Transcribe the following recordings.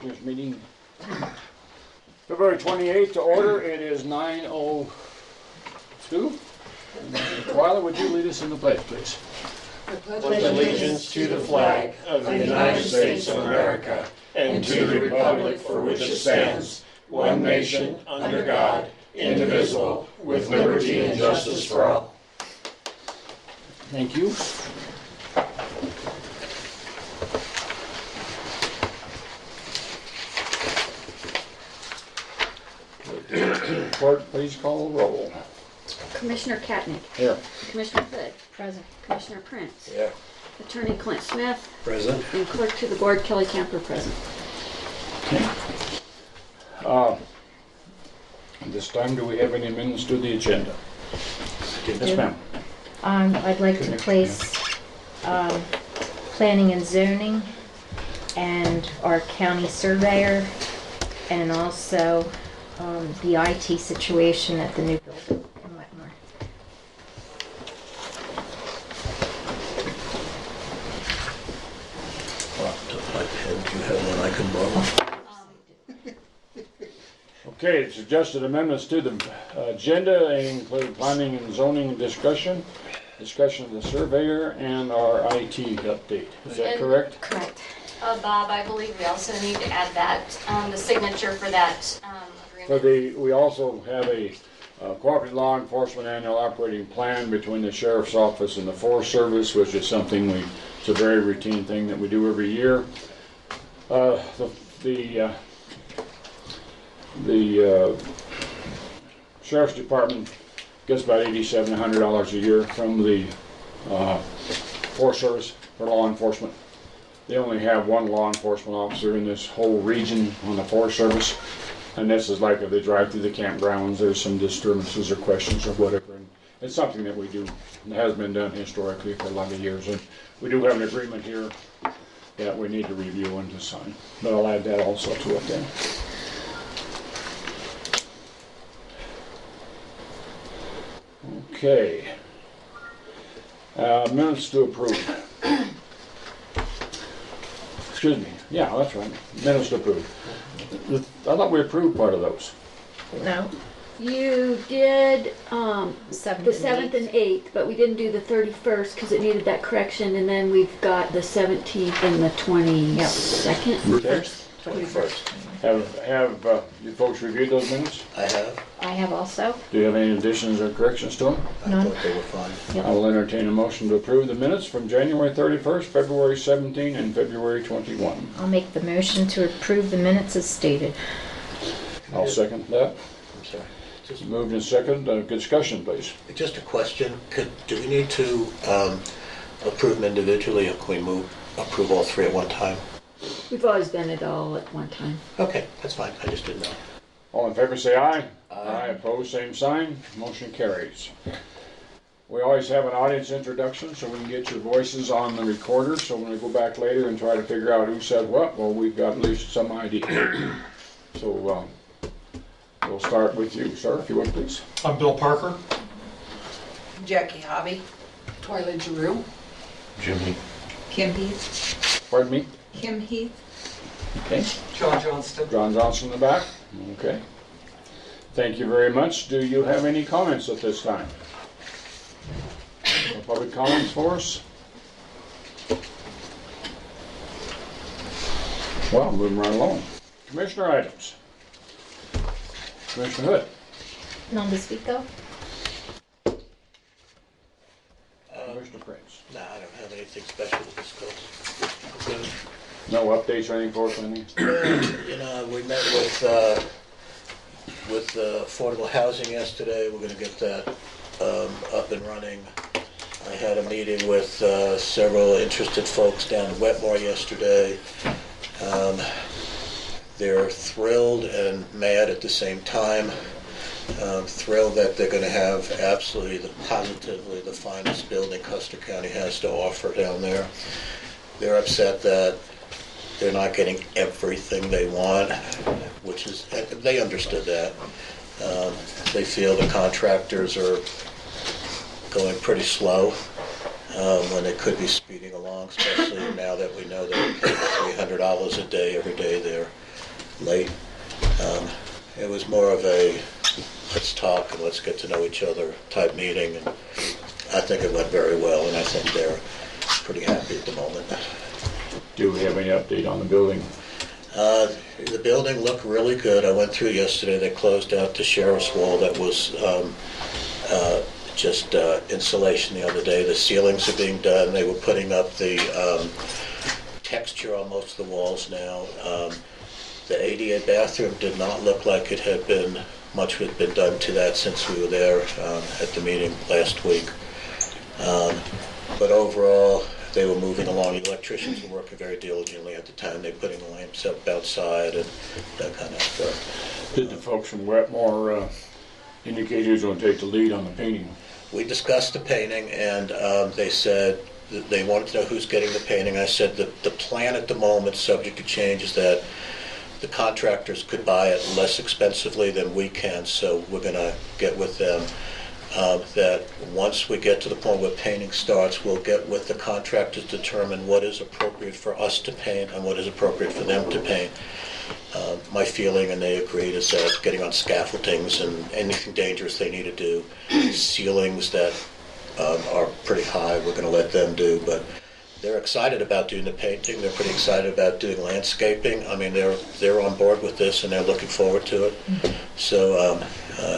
Commissioners meeting February 28th to order. It is 9:02. Twyla, would you lead us in the pledge, please? I pledge allegiance to the flag of the United States of America and to the republic for which it stands, one nation, under God, indivisible, with liberty and justice for all. Thank you. Clerk, please call the roll. Commissioner Katnick. Here. Commissioner Hood. Present. Commissioner Prince. Yeah. Attorney Clint Smith. Present. And Clerk to the Board Kelly Camper present. Okay. This time, do we have any amendments to the agenda? Yes, ma'am. I'd like to place planning and zoning and our county surveyor and also the IT situation at the new building in Wetmore. My pen, do you have one I can borrow? Okay, the suggested amendments to the agenda include planning and zoning discussion of the surveyor, and our IT update. Is that correct? Correct. Bob, I believe we also need to add that, the signature for that agreement. We also have a cooperative law enforcement annual operating plan between the Sheriff's Office and the Forest Service, which is something it's a very routine thing that we do every year. The Sheriff's Department gets about $8,700 a year from the Forest Service for law enforcement. They only have one law enforcement officer in this whole region on the Forest Service, and this is like if they drive through the campgrounds, there's some disturbances or questions or whatever. And it's something that we do. It has been done historically for a lot of years, and we do have an agreement here that we need to review and to sign. But I'll add that also to it then. Okay. Minutes to approve. Excuse me. Yeah, that's right. Minutes to approve. I thought we approved part of those. No, You did the 7th and and 8th, but we didn't do the 31st because it needed that correction, and then we've got the 17th and the 22nd. Okay. 21st. Have you folks reviewed those minutes? I have. I have also. Do you have any additions or corrections to them? I None. thought they were fine. I will entertain a motion to approve the minutes from January 31st, February 17, and February 21. I'll make the motion to approve the minutes as stated. I'll second that. I'm sorry. Just, Moved and second. Discussion, please. just a question. Do we need to approve them individually, or can we approve all three at one time? We've always done it all at one time. Okay, that's fine. I just didn't know. All in favor say aye. Aye. Opposed, same sign. Motion carries. We always have an audience introduction so we can get your voices on the recorder, so when we go back later and try to figure out who said what, well, we've got at least some idea. So we'll start with you, sir, if you would, please. I'm Bill Parker. Jackie Hobby. Twyla Giroux. Jimmy. Kim Heath. Pardon me? Kim Heath. Okay. John Johnston. John Johnson in the back. Okay. Thank you very much. Do you have any comments at this time? No public comments for us? Well, moving right along. Commissioner items. Commissioner Hood. None to speak of? Commissioner Prince. No, I don't have anything special to discuss. No updates or anything for us, anything? You know, we met with affordable housing yesterday. We're going to get that up and running. I had a meeting with several interested folks down in Wetmore yesterday. They're thrilled and mad at the same time. Thrilled that they're going to have absolutely, positively the finest building Custer County has to offer down there. They're upset that they're not getting everything they want, which is, they understood that. They feel the contractors are going pretty slow when they could be speeding along, especially now that we know they're paying $300 a day every day they're late. It was more of a let's talk and let's get to know each other type meeting, and I think it went very well, and I think they're pretty happy at the moment. Do we have any update on the building? The building looked really good. I went through yesterday. They closed out the sheriff's wall that was just insulation the other day. The ceilings are being done. They were putting up the texture on most of the walls now. The ADA bathroom did not look like it had been, much had been done to that since we were there at the meeting last week. But overall, they were moving along. The electricians were working very diligently at the time. They were putting the lamps up outside and that kind of stuff. Did the folks from Wetmore indicate who's going to take the lead on the painting? We discussed the painting, and they said that they wanted to know who's getting the painting. I said that the plan at the moment, subject to change, is that the contractors could buy it less expensively than we can, so we're going to get with them. That once we get to the point where painting starts, we'll get with the contractors to determine what is appropriate for us to paint and what is appropriate for them to paint. My feeling, and they agreed, is that getting on scaffoldings and anything dangerous they need to do, ceilings that are pretty high, we're going to let them do. But they're excited about doing the painting. They're pretty excited about doing landscaping. I mean, they're on board with this and they're looking forward to it. So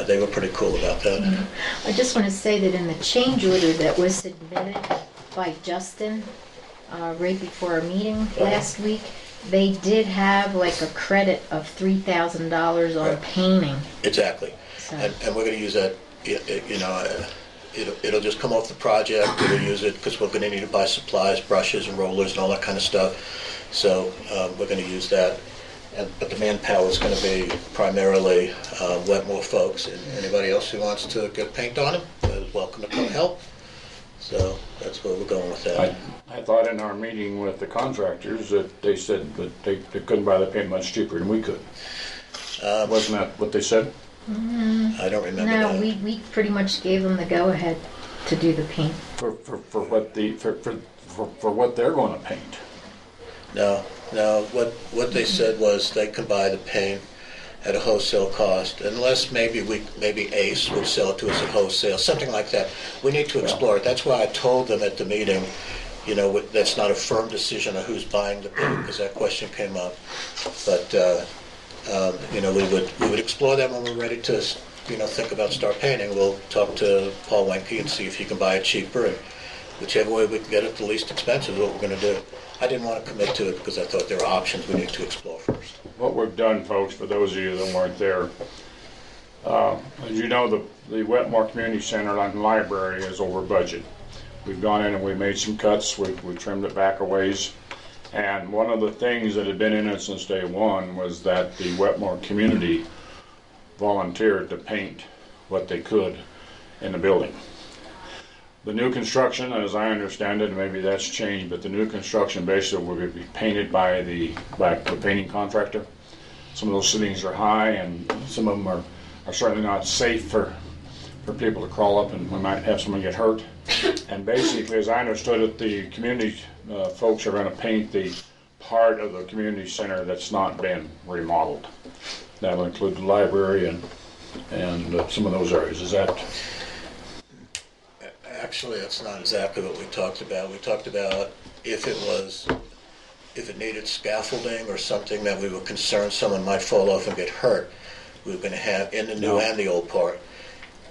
they were pretty cool about that. I just want to say that in the change order that was submitted by Justin right before our meeting last week, they did have like a credit of $3,000 on Right. painting. Exactly. So, And we're going to use that, it'll just come off the project. We'll use it because we're going to need to buy supplies, brushes and rollers and all that kind of stuff. So we're going to use that. But the manpower is going to be primarily Wetmore folks, and anybody else who wants to get paint on them is welcome to come help. So that's where we're going with that. I thought in our meeting with the contractors that they said that they couldn't buy the paint much cheaper than we could. Wasn't that what they said? I don't remember no, that. we pretty much gave them the go-ahead to do the paint. For what they're going to paint. No. What they said was they can buy the paint at a wholesale cost, unless maybe Ace would sell it to us at wholesale, something like that. We need to explore it. That's why I told them at the meeting, that's not a firm decision on who's buying the paint, because that question came up. But we would explore that when we're ready to think about start painting. We'll talk to Paul Wenke and see if he can buy it cheaper, and whichever way we can get it the least expensive is what we're going to do. I didn't want to commit to it because I thought there were options we need to explore first. What we've done, folks, for those of you that weren't there, as you know, the Wetmore Community Center and library is over budget. We've gone in and we made some cuts. We trimmed it back a ways. And one of the things that had been in it since day one was that the Wetmore community volunteered to paint what they could in the building. The new construction, as I understand it, maybe that's changed, but the new construction basically will be painted by the painting contractor. Some of those ceilings are high, and some of them are certainly not safe for people to crawl up, and we might have someone get hurt. And basically, as I understood it, the community folks are going to paint the part of the community center that's not been remodeled. That'll include the library and some of those areas. Is that? Actually, that's not exactly what we talked about. We talked about if it needed scaffolding or something that we were concerned someone might fall off and get hurt, we were going to have in the new and the old part.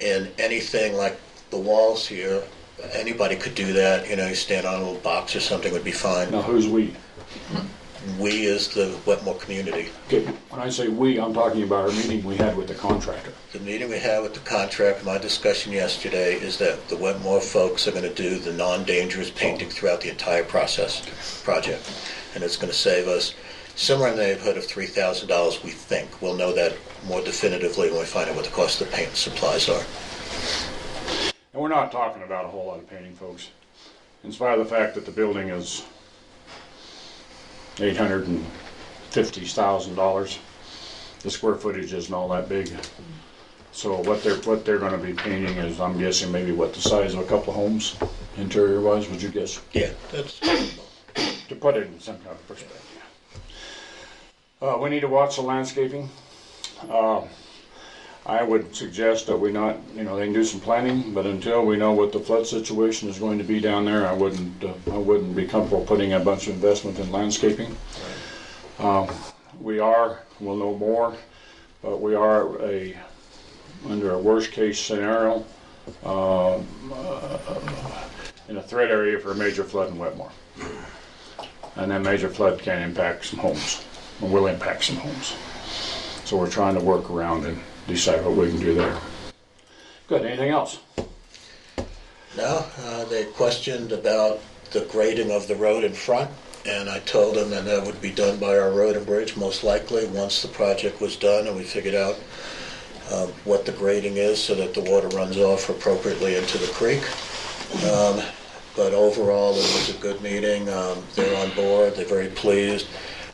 And anything like the walls here, anybody could do that. You stand on a little box or something would be fine. Now, who's we? We is the Wetmore community. Okay, when I say we, I'm talking about our meeting we had with the contractor. The meeting we had with the contractor, my discussion yesterday, is that the Wetmore folks are going to do the non-dangerous painting throughout the entire project. And it's going to save us somewhere in the neighborhood of $3,000, we think. We'll know that more definitively when we find out what the cost of the paint and supplies are. And we're not talking about a whole lot of painting, folks. In spite of the fact that the building is $850,000, the square footage isn't all that big. So what they're going to be painting is, I'm guessing, maybe what the size of a couple of homes, interior-wise, would you guess? Yeah, that's To put it in some kind of perspective. We need to watch the landscaping. I would suggest that we not, they can do some planning, but until we know what the flood situation is going to be down there, I wouldn't be comfortable putting a bunch of investment in landscaping. We'll know more, but we are under a worst case scenario in a threat area for a major flood in Wetmore. And that major flood can impact some homes, or will impact some homes. So we're trying to work around and decide what we can do there. Good, anything else? No, they questioned about the grading of the road in front, and I told them that would be done by our road and bridge most likely once the project was done and we figured out what the grading is so that the water runs off appropriately into the creek. But overall, it was a good meeting. They're on board. They're very pleased.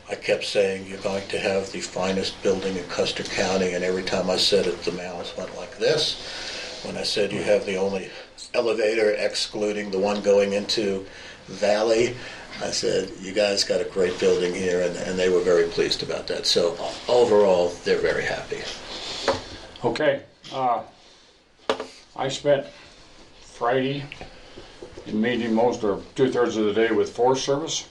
I kept saying, you're going to have the finest building in Custer County, and every time I said it, the mouths went like this. When I said you have the only elevator excluding the one going into Valley, I said, you guys got a great building here, and they were very pleased about that. So overall, they're very happy. Okay, I spent Friday in meeting most or 2/3 of the day with Forest Service.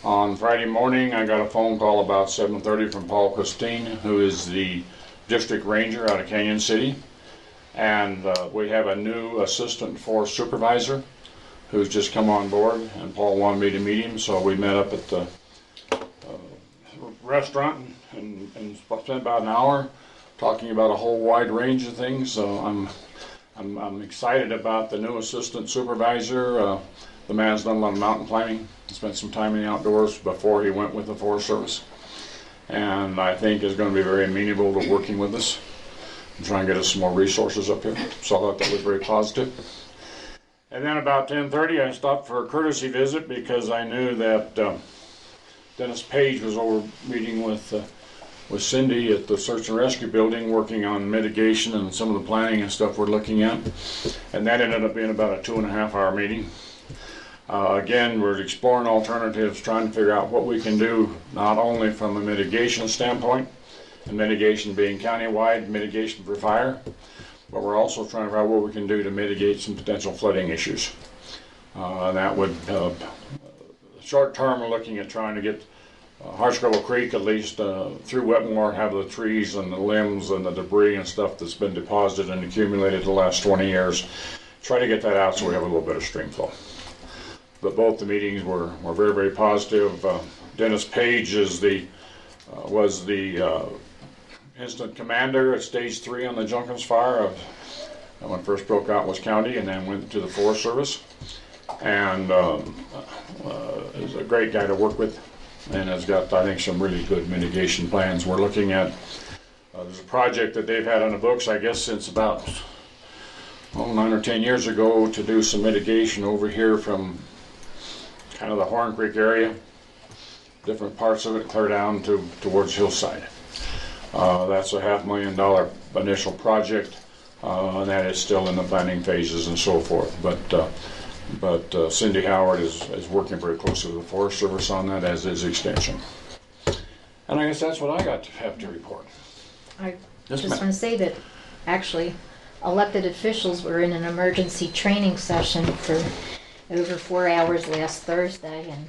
On Friday morning, I got a phone call about 7:30 from Paul Christine, who is the district ranger out of Canyon City. And we have a new assistant forest supervisor who's just come on board, and Paul wanted me to meet him, so we met up at the restaurant and spent about an hour talking about a whole wide range of things. So I'm excited about the new assistant supervisor. The man's done a lot of mountain climbing. He spent some time in the outdoors before he went with the Forest Service, and I think is going to be very amenable to working with us and try and get us some more resources up here. So I thought that was very positive. And then about 10:30, I stopped for a courtesy visit because I knew that Dennis Page was over meeting with Cindy at the Search and Rescue Building, working on mitigation and some of the planning and stuff we're looking at. And that ended up being about a 2.5-hour meeting. Again, we're exploring alternatives, trying to figure out what we can do, not only from a mitigation standpoint, and mitigation being countywide, mitigation for fire, but we're also trying to figure out what we can do to mitigate some potential flooding issues. That would, short term, we're looking at trying to get Hartscrabble Creek at least through Wetmore, have the trees and the limbs and the debris and stuff that's been deposited and accumulated the last 20 years. Try to get that out so we have a little bit of stream flow. But both the meetings were very, very positive. Dennis Page was the incident commander at Stage 3 on the Junkins fire when it first broke out in West County, and then went to the Forest Service. And is a great guy to work with, and has got, I think, some really good mitigation plans. We're looking at, there's a project that they've had on the books, I guess, since about 9 or 10 years ago, to do some mitigation over here from kind of the Horn Creek area, different parts of it, clear down towards Hillside. That's a $500,000 initial project, and that is still in the planning phases and so forth. But Cindy Howard is working very closely with the Forest Service on that, as is Extension. And I guess that's what I got to have to report. I Yes, just ma'am. want to say that actually elected officials were in an emergency training session for over 4 hours last Thursday, and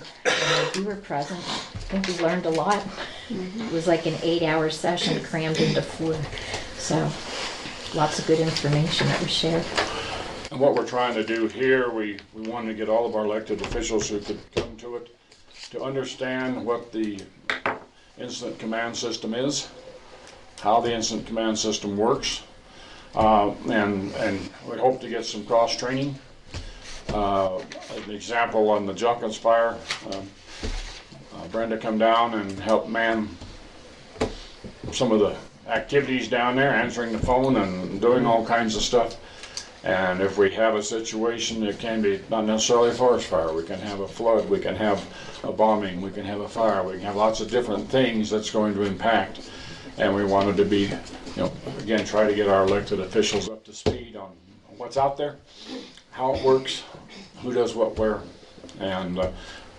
you were present. I think we learned a lot. It was like an 8-hour session crammed into 4. So lots of good information that was shared. And what we're trying to do here, we wanted to get all of our elected officials who could come to it to understand what the incident command system is, how the incident command system works, and we hope to get some cross training. An example on the Junkins fire, Brenda come down and help man some of the activities down there, answering the phone and doing all kinds of stuff. And if we have a situation, it can be not necessarily a forest fire. We can have a flood, we can have a bombing, we can have a fire, we can have lots of different things that's going to impact. And we wanted to be, again, try to get our elected officials up to speed on what's out there, how it works, who does what where. And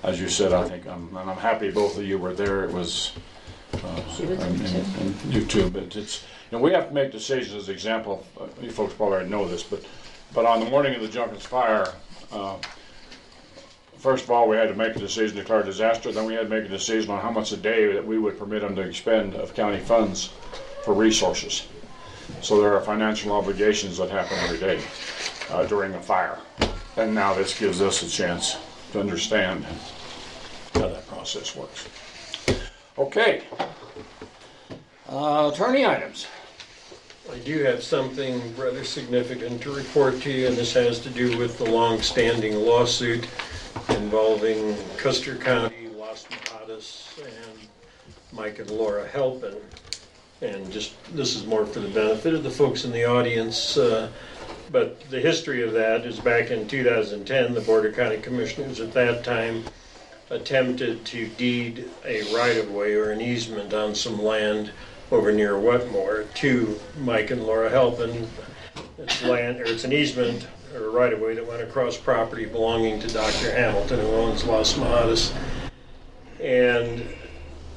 as you said, I think I'm happy both of you were there. It was She was in too. And you too, but it's, we have to make decisions. As an example, you folks probably already know this, but on the morning of the Junkins fire, first of all, we had to make a decision to declare disaster. Then we had to make a decision on how much a day that we would permit them to expend of county funds for resources. So there are financial obligations that happen every day during a fire. And now this gives us a chance to understand how that process works. Okay. Attorney items. I do have something rather significant to report to you, and this has to do with the long-standing lawsuit involving Custer County, Las Mojadas, and Mike and Laura Halpin. And just, this is more for the benefit of the folks in the audience, but the history of that is back in 2010, the Board of County Commissioners at that time attempted to deed a right-of-way or an easement on some land over near Wetmore to Mike and Laura Halpin. It's land, or it's an easement or a right-of-way that went across property belonging to Dr. Hamilton, who owns Las Mojadas. And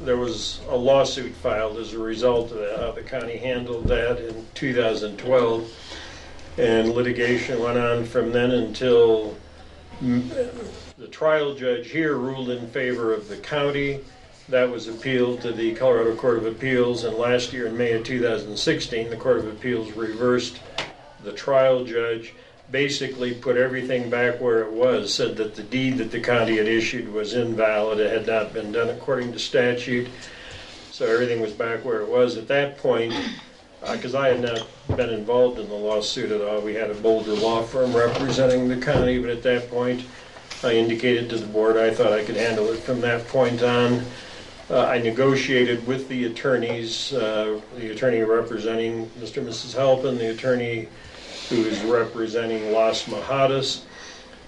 there was a lawsuit filed as a result of that, how the county handled that in 2012. And litigation went on from then until the trial judge here ruled in favor of the county. That was appealed to the Colorado Court of Appeals, and last year in May of 2016, the Court of Appeals reversed the trial judge, basically put everything back where it was, said that the deed that the county had issued was invalid, it had not been done according to statute, so everything was back where it was. At that point, because I had not been involved in the lawsuit at all, we had a Boulder law firm representing the county, but at that point, I indicated to the board I thought I could handle it from that point on. I negotiated with the attorneys, the attorney representing Mr. and Mrs. Halpin, the attorney who is representing Las Mojadas.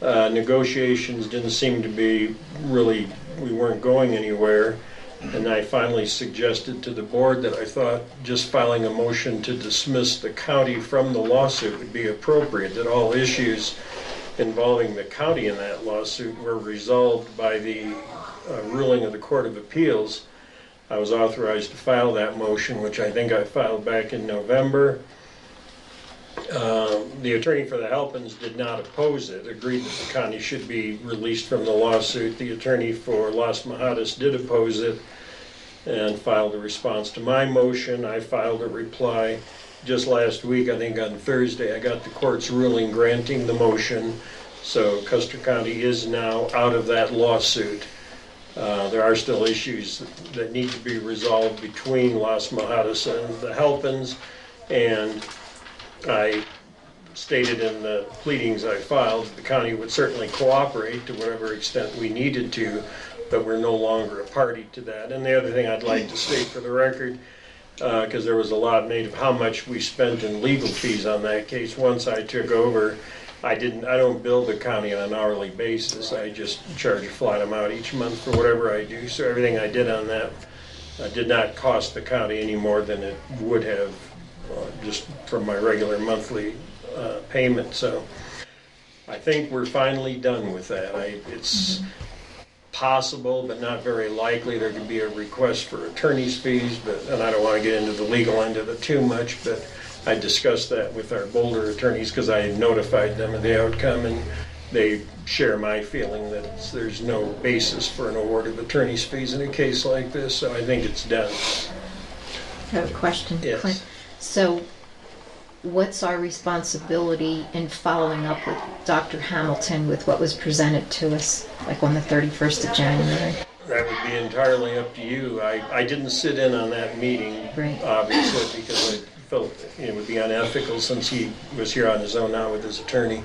Negotiations didn't seem to be really, we weren't going anywhere. And I finally suggested to the board that I thought just filing a motion to dismiss the county from the lawsuit would be appropriate, that all issues involving the county in that lawsuit were resolved by the ruling of the Court of Appeals. I was authorized to file that motion, which I think I filed back in November. The attorney for the Halpins did not oppose it, agreed that the county should be released from the lawsuit. The attorney for Las Mojadas did oppose it and filed a response to my motion. I filed a reply just last week, I think on Thursday. I got the court's ruling granting the motion, so Custer County is now out of that lawsuit. There are still issues that need to be resolved between Las Mojadas and the Halpins, and I stated in the pleadings I filed that the county would certainly cooperate to whatever extent we needed to, but we're no longer a party to that. And the other thing I'd like to state for the record, because there was a lot made of how much we spent in legal fees on that case. Once I took over, I don't bill the county on an hourly basis. I just charge a flat amount each month for whatever I do. So everything I did on that did not cost the county any more than it would have just from my regular monthly payment. So I think we're finally done with that. It's possible, but not very likely, there could be a request for attorney's fees, and I don't want to get into the legal end of it too much, but I discussed that with our Boulder attorneys because I had notified them of the outcome, and they share my feeling that there's no basis for an award of attorney's fees in a case like this, so I think it's done. I have a question. Yes. Clint. So what's our responsibility in following up with Dr. Hamilton with what was presented to us, like on the 31st of January? That would be entirely up to you. I didn't sit in on that meeting, Right. obviously, because I felt it would be unethical since he was here on his own now with his attorney.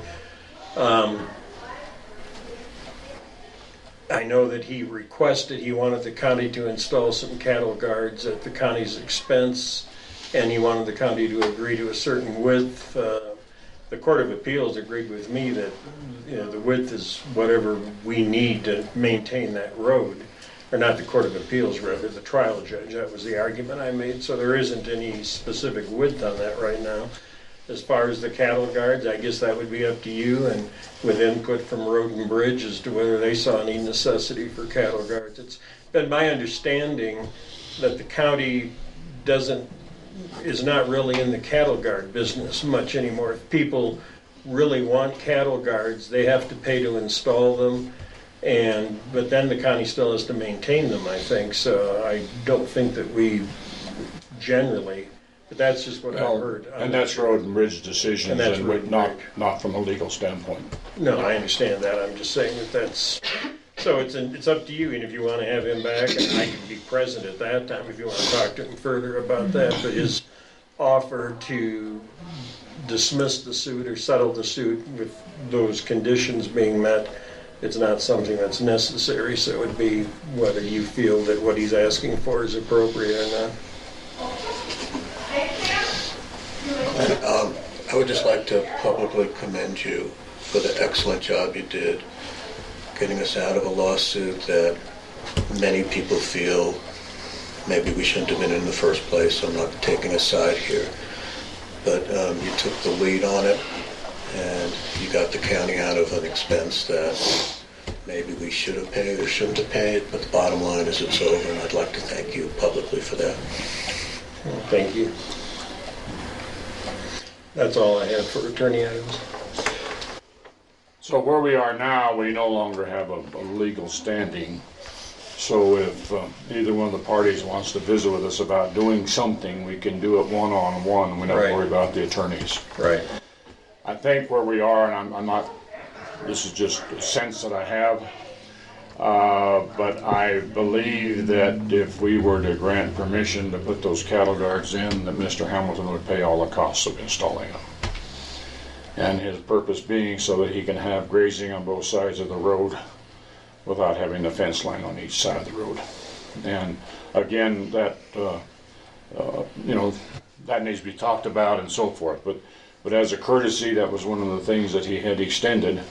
I know that he requested, he wanted the county to install some cattle guards at the county's expense, and he wanted the county to agree to a certain width. The Court of Appeals agreed with me that the width is whatever we need to maintain that road. Or not the Court of Appeals, rather, the trial judge. That was the argument I made. So there isn't any specific width on that right now. As far as the cattle guards, I guess that would be up to you, and with input from Road and Bridge as to whether they saw any necessity for cattle guards. It's been my understanding that the county is not really in the cattle guard business much anymore. If people really want cattle guards, they have to pay to install them, but then the county still has to maintain them, I think. So I don't think that we generally, but that's just what I've heard. And that's road and bridge decisions, And that's road and not from a legal standpoint. No, I understand that. I'm just saying that's, so it's up to you, and if you want to have him back, and I can be present at that time if you want to talk to him further about that, but his offer to dismiss the suit or settle the suit with those conditions being met, it's not something that's necessary, so it would be whether you feel that what he's asking for is appropriate or not. I would just like to publicly commend you for the excellent job you did getting us out of a lawsuit that many people feel maybe we shouldn't have been in the first place. I'm not taking a side here. But you took the lead on it, and you got the county out of an expense that maybe we should have paid or shouldn't have paid, but the bottom line is it's over, and I'd like to thank you publicly for that. Well, thank you. That's all I have for attorney items. So where we are now, we no longer have a legal standing. So if either one of the parties wants to visit with us about doing something, we can do it one-on-one. We don't Right. worry about the attorneys. Right. I think where we are, and I'm not, this is just a sense that I have, but I believe that if we were to grant permission to put those cattle guards in, that Mr. Hamilton would pay all the costs of installing them. And his purpose being so that he can have grazing on both sides of the road without having the fence line on each side of the road. And again, that that needs to be talked about and so forth. But as a courtesy, that was one of the things that he had extended,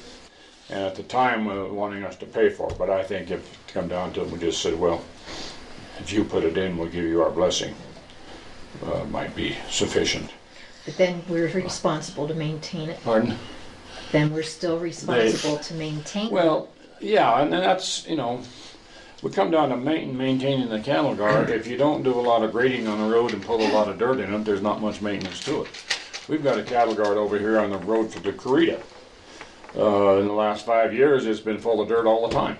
and at the time wanting us to pay for it. But I think if it come down to it, we just said, well, if you put it in, we'll give you our blessing. Might be sufficient. But then we're responsible to maintain it. Pardon? Then we're still responsible to maintain it. Well, yeah, and that's, we come down to maintaining the cattle guard. If you don't do a lot of grading on the road and put a lot of dirt in it, there's not much maintenance to it. We've got a cattle guard over here on the road for the Corita. In the last 5 years, it's been full of dirt all the time.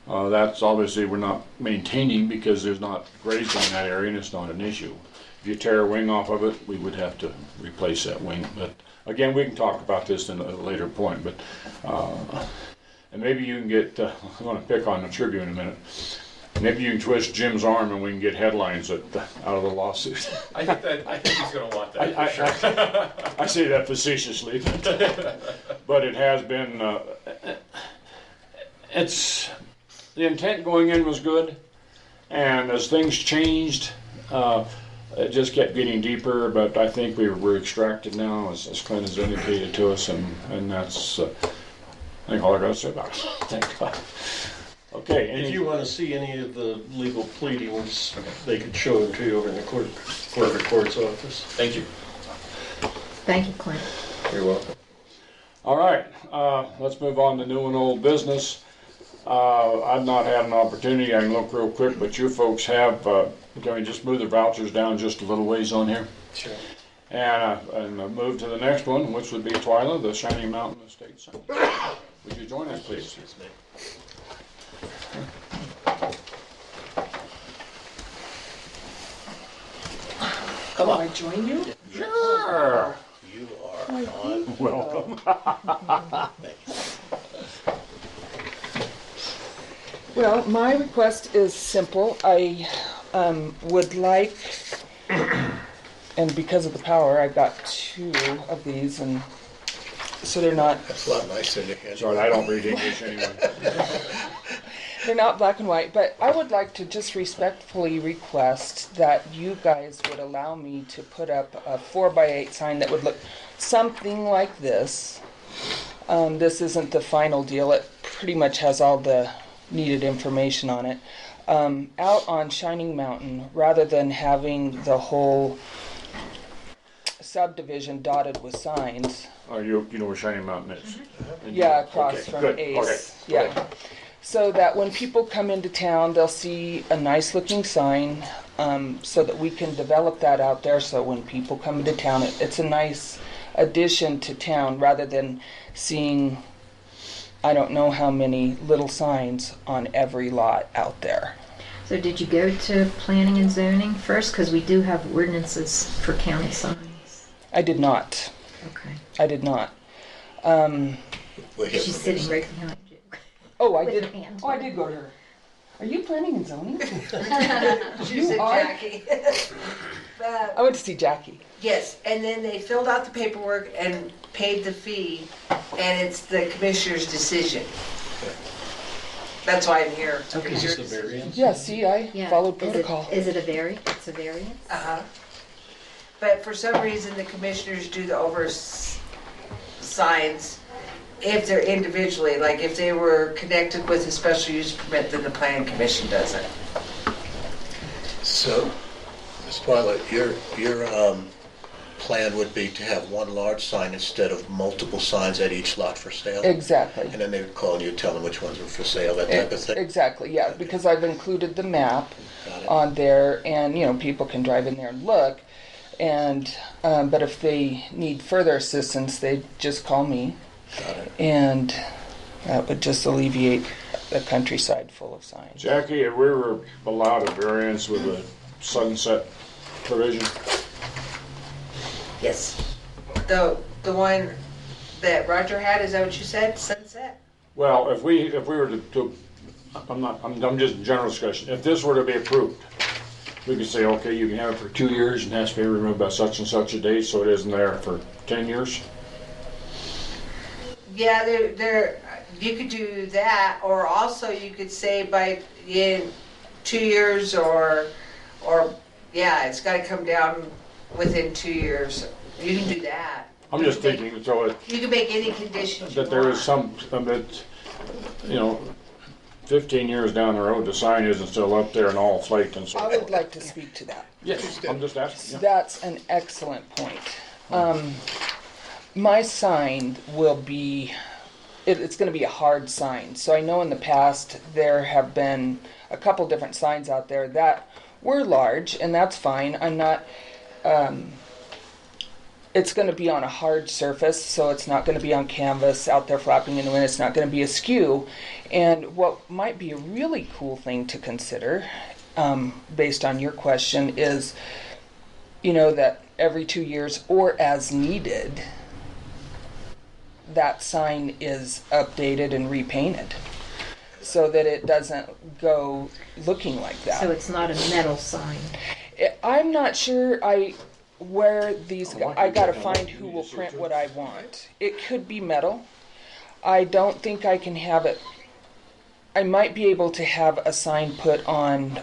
That's obviously we're not maintaining because there's not grazing in that area and it's not an issue. If you tear a wing off of it, we would have to replace that wing. But again, we can talk about this in a later point. But and maybe you can get, I'm going to pick on the Tribune in a minute. Maybe you can twist Jim's arm and we can get headlines out of the lawsuit. I think he's gonna want that for sure. I say that facetiously, but it has been, the intent going in was good, and as things changed, it just kept getting deeper, but I think we're extracted now, as Clint has indicated to us, and that's, I think all I got to say about it. Thank God. Okay. If you want to see any of the legal pleadings, they could show them to you over in the clerk of court's office. Thank you. Thank you, Clint. You're welcome. All right, let's move on to new and old business. I've not had an opportunity, I can look real quick, but you folks have, can we just move the vouchers down just a little ways on here? Sure. And move to the next one, which would be Twyla, the Shining Mountain Estate Center. Would you join us, please? Come on. I join you? Sure. You are on. Welcome. Well, my request is simple. I would like, and because of the power, I've got 2 of these, and so they're not That's a lot nicer to hand. Sorry, I don't read English anyway. they're not black and white. But I would like to just respectfully request that you guys would allow me to put up a 4x8 sign that would look something like this. This isn't the final deal. It pretty much has all the needed information on it. Out on Shining Mountain, rather than having the whole subdivision dotted with signs. You know where Shining Mountain is? Yeah, across Okay, from good. Ace. Okay, Yeah. so that when people come into town, they'll see a nice looking sign, so that we can develop that out there. So when people come into town, it's a nice addition to town rather than seeing, I don't know how many little signs on every lot out there. So did you go to planning and zoning first? Because we do have ordinances for county signs. I did not. Okay. I did not. We're here She's for sitting this. right behind you. Oh, I With did. her hand. Oh, I did go to her. Are you planning and zoning? She said are? Jackie. I went to see Jackie. Yes, and then they filled out the paperwork and paid the fee, and it's the commissioner's decision. That's why I'm here. Okay. Is this a variance? Yeah, see, I Yeah. followed protocol. Is it a variance? It's a variance? Uh-huh. But for some reason, the commissioners do the signs if they're individually, like if they were connected with a special use permit, then the planning commission does it. So, Ms. Bartlett, your plan would be to have one large sign instead of multiple signs at each lot for sale? Exactly. And then they would call you, tell them which ones were for sale, that type of thing? Exactly, yeah, because I've included the map Got it. on there, and, you know, people can drive in there and look, and, but if they need further assistance, they just call me, Got it. and that would just alleviate the countryside full of signs. Jackie, if we were allowed a variance with a sunset provision, Yes. The one that Roger had, is that what you said? Sunset? well, if we were to I'm just general discussion. If this were to be approved, we could say, okay, you can have it for 2 years and it has to be removed by such and such a date, so it isn't there for 10 years. Yeah, you could do that, or also you could say in 2 years, or yeah, it's got to come down within 2 years. You can do that. I'm just thinking, so You can make any conditions you that there want. is some, that, you know, 15 years down the road, the sign isn't still up there and all flaked and so I forth. would like to speak to that. Yes, I'm just asking. Yeah. That's an excellent point. My sign will be, it's going to be a hard sign. So I know in the past there have been a couple different signs out there that were large, and that's fine. I'm not, it's going to be on a hard surface, so it's not going to be on canvas out there flapping in the wind. It's not going to be askew. And what might be a really cool thing to consider, based on your question, is, you know, that every 2 years or as needed, that sign is updated and repainted so that it doesn't go looking like that. So it's not a metal sign. I'm not sure where these, I want I you gotta to know find what who you will need to print see what too. I want. It could be metal. I don't think I can have it, I might be able to have a sign put on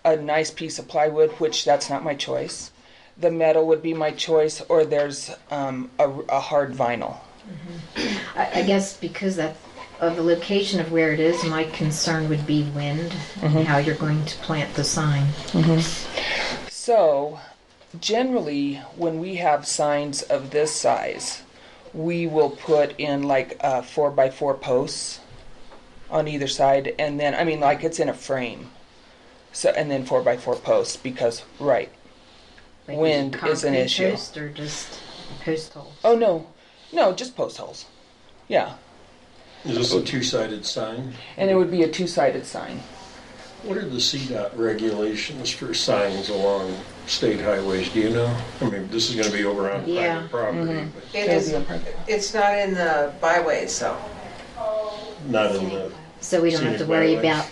a nice piece of plywood, which that's not my choice. The metal would be my choice, or there's a hard vinyl. I guess because of the location of where it is, my concern would be wind and how you're going to plant the sign. So, generally, when we have signs of this size, we will put in like 4x4 posts on either side, and then, I mean, like it's in a frame. So, and then 4x4 posts, because, right. Like Wind is an concrete issue. Post or just post holes? Oh, no, just post holes. Yeah, Is this a two-sided sign? and it would be a two-sided sign. What are the CDOT regulations for signs along state highways? Do you know? I mean, this is going to be over on Yeah. private property, It's not in the byways, though. but not in the. So we don't have to Scenic worry byways. about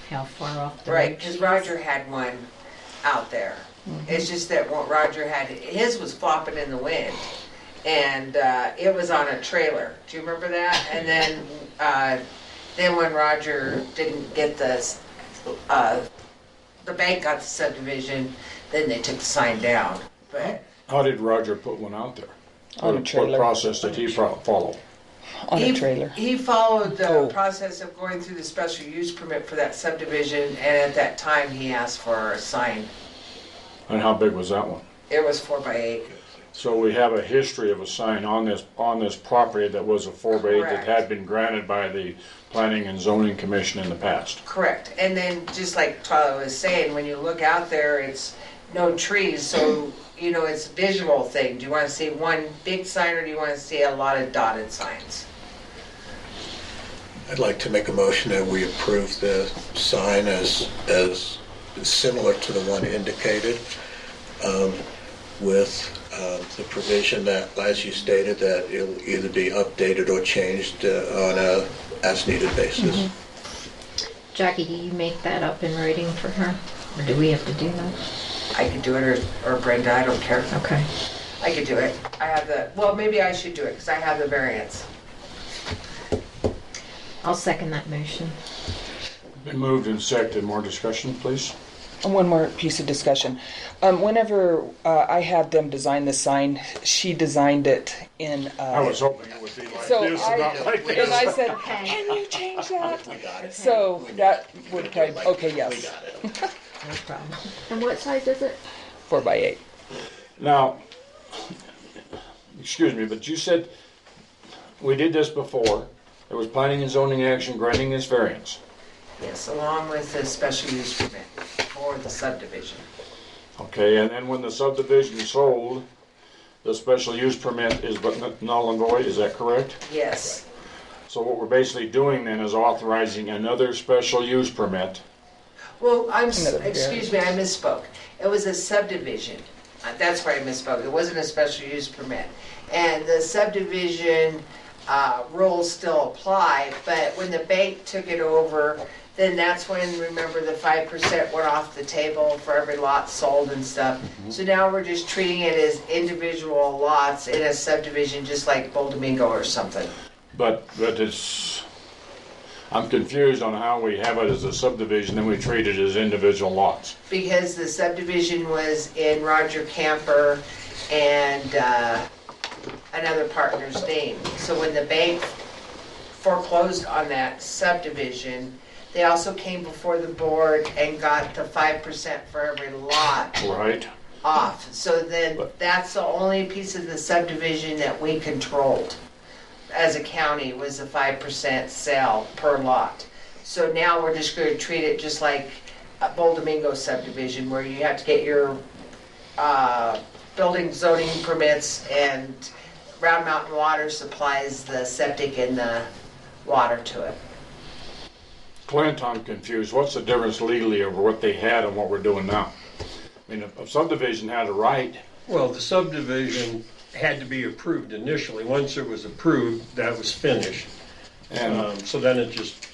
how far off the Right, road because she is. Roger had one out there. It's just that what Roger had, his was flopping in the wind. And it was on a trailer. Do you remember that? And then when Roger didn't get the bank got the subdivision, then they took the sign down. But How did Roger put one out there? On a trailer. What process did he follow? On a trailer. He followed the Oh. process of going through the special use permit for that subdivision, and at that time he asked for a sign. And how big was that one? It was 4x8. So we have a history of a sign on this property that was a 4x8 that Correct. had been granted by the Planning and Zoning Commission in the past. Correct. And then, just like Tyler was saying, when you look out there, it's no trees, so, you know, it's a visual thing. Do you want to see one big sign, or do you want to see a lot of dotted signs? I'd like to make a motion that we approve the sign as similar to the one indicated, with the provision that, as you stated, that it'll either be updated or changed on a as-needed basis. Jackie, do you make that up in writing for her? Or do we have to do that? I could do it, or Brenda, I don't care. Okay. I could do it. I have the, well, maybe I should do it, because I have the variance. I'll second that motion. Been moved and seconded. More discussion, please? And one more piece of discussion. Whenever I had them design the sign, she designed it in. I was hoping it would be like So this and not like this. and I said, Okay. "Can you change that?" We got it. So that would probably okay. We Yes, got it. No problem. And what size is it? 4x8. Now, excuse me, but you said we did this before. There was planning and zoning action granting this variance. Yes, along with the special use permit for the subdivision. Okay, and then when the subdivision sold, the special use permit is but null and void, is that correct? Yes. So what we're basically doing then is authorizing another special use permit. Well, Another excuse me, I misspoke. It was a subdivision. That's where I misspoke. It wasn't a special use permit. And the subdivision rules still apply, but when the bank took it over, then that's when, remember, the 5% went off the table for every lot sold and stuff. So now we're just treating it as individual lots in a subdivision, just like Bull Domingo or something. But it's, I'm confused on how we have it as a subdivision, then we treat it as individual lots. Because the subdivision was in Roger Camper and another partner's name. So when the bank foreclosed on that subdivision, they also came before the board and got the 5% for every lot Right. off. So then But- that's the only piece of the subdivision that we controlled as a county, was a 5% sale per lot. So now we're just going to treat it just like a Bull Domingo subdivision, where you have to get your building zoning permits, and Round Mountain Water supplies the septic and the water to it. Clint, I'm confused. What's the difference legally over what they had and what we're doing now? I mean, a subdivision had a right. Well, the subdivision had to be approved initially. Once it was approved, that was finished. And So then it just,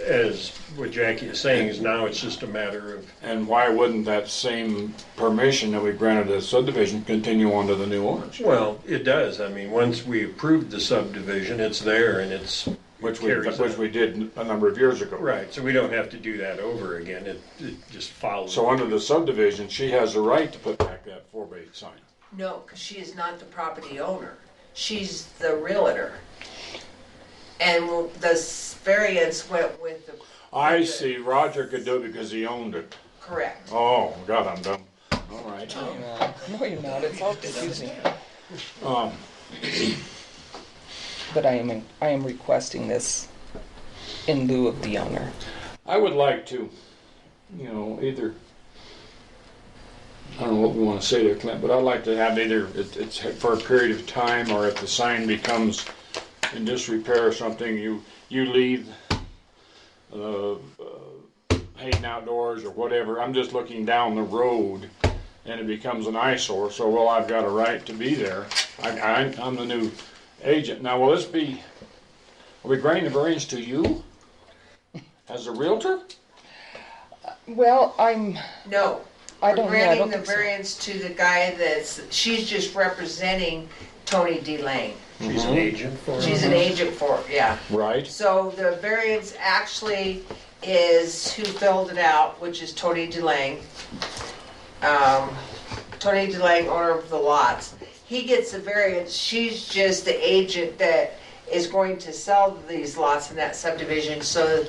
as what Jackie is saying, is now it's just a matter of, and why wouldn't that same permission that we granted a subdivision continue on to the new owners? well, it does. I mean, once we approved the subdivision, it's there and it's, Which carries on. we did a number of years ago. Right, so we don't have to do that over again. It just follows. So under the subdivision, she has a right to put back that 4x8 sign. No, because she is not the property owner. She's the realtor. And the variance went with the. I see. Roger could do it because he owned it. Correct. Oh, God, I'm dumb. All right. No, you're not. It's all confusing. Um, But I am requesting this in lieu of the owner. I would like to, either, I don't know what we want to say there, Clint, but I'd like to have either it's for a period of time, or if the sign becomes in disrepair or something, you leave Hayden Outdoors or whatever. I'm just looking down the road and it becomes an eyesore, so well, I've got a right to be there. I'm the new agent. Now, are we granting the variance to you as a realtor? Well, No. I We're don't know. I granting don't the think so. variance to the guy she's just representing Tony D. Lane. She's an agent for it. She's an agent for it, yeah. Right. So the variance actually is who filled it out, which is Tony DeLange. Tony DeLange, owner of the lots. He gets the variance. She's just the agent that is going to sell these lots in that subdivision. So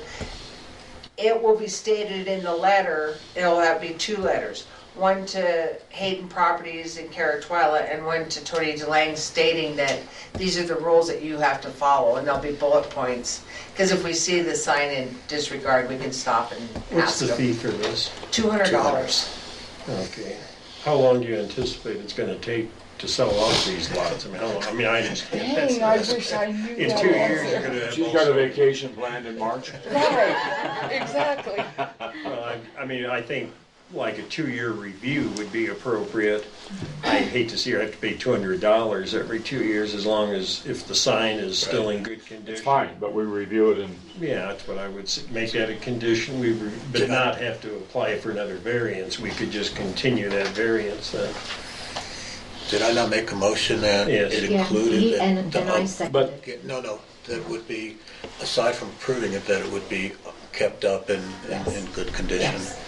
it will be stated in the letter, it'll have be two letters. one to Hayden Properties in Carrotwilla and one to Tony DeLange, stating that these are the rules that you have to follow, and there'll be bullet points. Because if we see the sign in disregard, we can stop and What's ask the them. fee for this? $200. Okay. How long do you anticipate it's gonna take to sell off these lots? I mean, how long, I mean, I understand that's Dang, I wish I knew in that 2 years, you're answer. gonna have She's got a also- vacation planned in March. Right, exactly. Well, I mean, I think like a 2-year review would be appropriate. I hate to see her have to pay $200 every 2 years, as long as, if the sign is still in good condition. It's fine, but we review it and Yeah, that's what I would say, make that a condition, but not have to apply for another variance. We could just continue that variance then. Did I not make a motion that Yes. it Yeah, included? and then I seconded it. Okay, no, that would be, aside from approving it, that it would be kept up in good condition. Yes.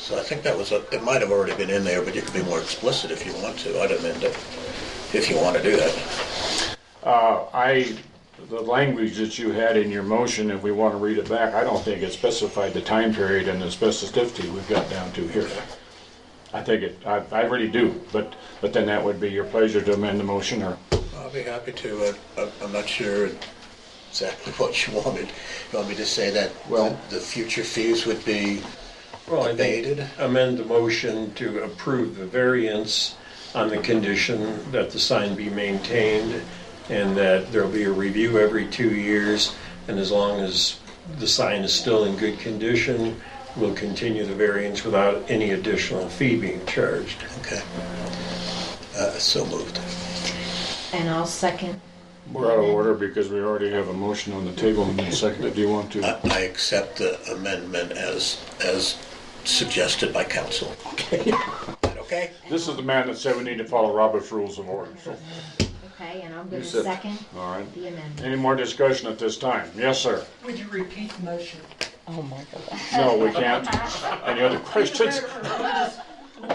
So I think that was, it might have already been in there, but you can be more explicit if you want to. I'd amend it, if you want to do that. the language that you had in your motion, if we want to read it back, I don't think it specified the time period and the specificity we've got down to here. I think I really do, but then that would be your pleasure to amend the motion, or? I'll be happy to. I'm not sure exactly what you wanted. You want me to say that Well- the future fees would be Well, I think abated? amend the motion to approve the variance on the condition that the sign be maintained and that there'll be a review every 2 years, and as long as the sign is still in good condition, we'll continue the variance without any additional fee being charged. Okay. So moved. And I'll second. We're out of order because we already have a motion on the table and then seconded. Do you want to? I accept the amendment as suggested by council. Okay? This is the man that said we need to follow Robert's Rules of Order. So, Okay, and I'm going You to said- second all right. the amendment. Any more discussion at this time? Yes, sir. Would you repeat the motion? Oh my God. No, we can't. Any other questions?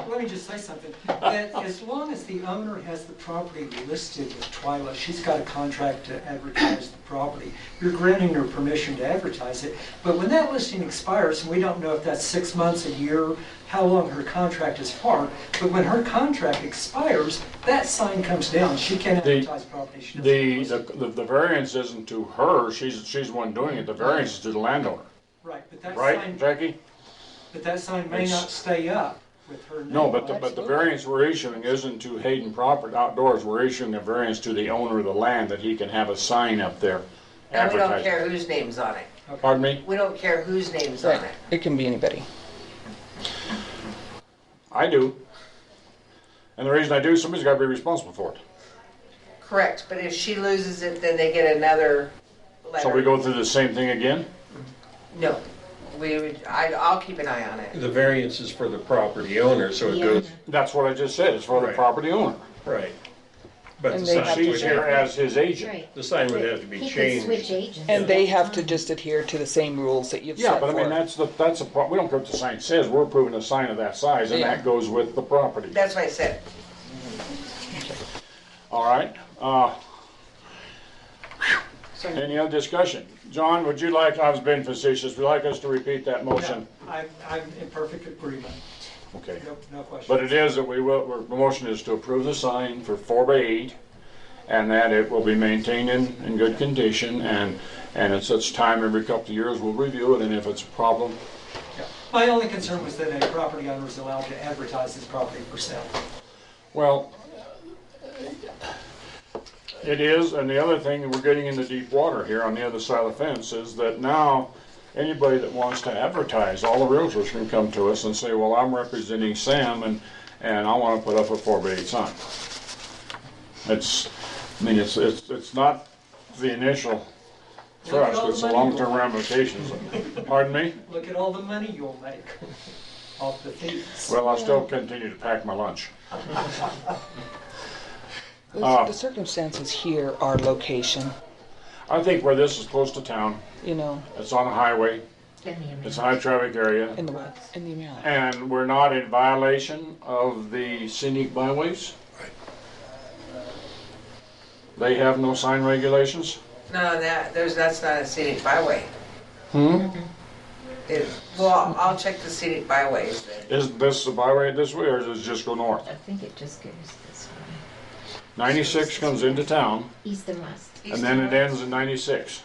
Let me just say something. That as long as the owner has the property listed with Twyla, she's got a contract to advertise the property. You're granting her permission to advertise it. But when that listing expires, and we don't know if that's 6 months, a year, how long her contract is for, but when her contract expires, that sign comes down. She can't The- advertise property. She doesn't list. The variance isn't to her. She's the one doing it. The variance is to the landowner. Right, but that Right, sign, Jackie? but that sign may It's- not stay up with her name. No, but the variance we're issuing isn't to Hayden Property Outdoors. We're issuing a variance to the owner of the land that he can have a sign up there And we don't advertising. care whose name's on it. Pardon me? We don't care whose name's on Right. it. It can be anybody. I do. And the reason I do, somebody's got to be responsible for it. Correct, but if she loses it, then they get another letter. So we go through the same thing again? No, I'll keep an eye on it. The variance is for the property owner, so it The goes, owner. That's what I just said. It's for the Right. property owner. right. But And the they sign have to- She's here as his agent. Right. the sign would have to be He could switch changed. agents. And they at have to time. just adhere to the same rules that you've Yeah, set but I mean, forth. that's a we don't care what the sign says. We're approving a sign of that size, and Yeah. that goes with the property. That's what I said. All right. Any other discussion? John, would you like, I was being facetious, would you like us to repeat that motion? No, I'm in perfect agreement. Okay. No question. But it is that the motion is to approve the sign for 4x8, and that it will be maintained in good condition, and at such time, every couple of years, we'll review it, and if it's a problem, Yeah. My only concern was that a property owner is allowed to advertise his property for sale. well, it is, and the other thing, we're getting into deep water here on the other side of the fence, is that now, anybody that wants to advertise, all the realtors can come to us and say, well, I'm representing Sam, and I want to put up a 4x8 sign. It's not the initial Look at thrust, all the it's the money long-term you'll- ramifications. Pardon me? Look at all the money you'll make off the fees. Well, I'll still continue to pack my lunch. The circumstances here are location, I think where this is close to town, you know, it's on a highway, Then the amendment. it's a high-traffic area, in the amount. and we're not in violation of the scenic byways? Right. They have no sign regulations? No, that's not a scenic byway. Well, I'll check the scenic byways then. Isn't this the byway this way, or does it just go north? I think it just goes this way, 96 comes into town, east and west. and then it ends in 96.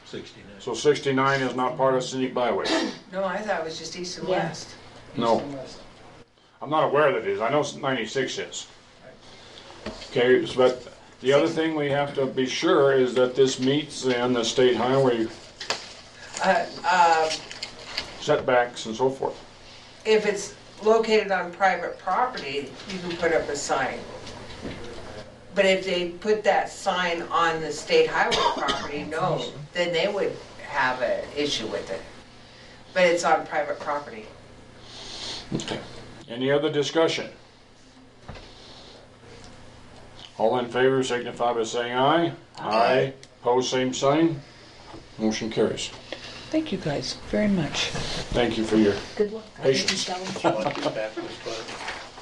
69. So 69 is not part of scenic byway. No, I thought it was just east and Yeah. west. No. East and west. I'm not aware that it is. I know 96 is. Okay, but the other thing we have to be sure is that this meets in the state highway setbacks and so forth. If it's located on private property, you can put up a sign. But if they put that sign on the state highway property, no, then they would have an issue with it. But it's on private property. Okay. Any other discussion? All in favor signify by saying aye. Aye. Pose same sign. Motion carries. Thank you guys very much. Thank you for your Good luck. patience. Do you want these back, Ms. Bud?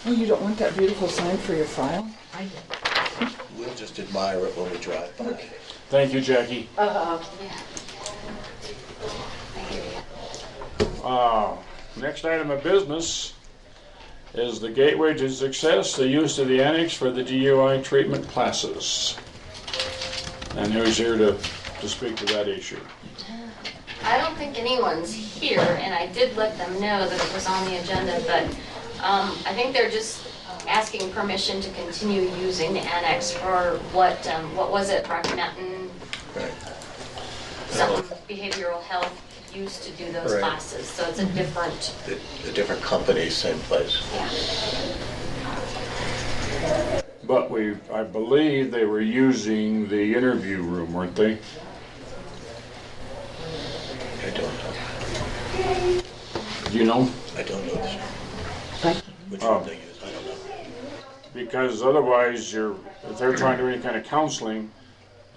Oh, you don't want that beautiful sign for your file? I did. We'll just admire it when we drive by. Thank you, Jackie. Yeah. Next item of business is the gateway to success, the use of the annex for the DUI treatment classes. And who's here to speak to that issue? I don't think anyone's here, and I did let them know that it was on the agenda, but I think they're just asking permission to continue using the annex for what was it, Rocky Mountain, Right. something behavioral health used to do those Right. classes, so it's a different, The different companies, same place. yeah. But I believe they were using the interview room, weren't they? I don't know. Do you know? I don't know this. But Which Oh. one they use, I don't know. Because otherwise, if they're trying to do any kind of counseling,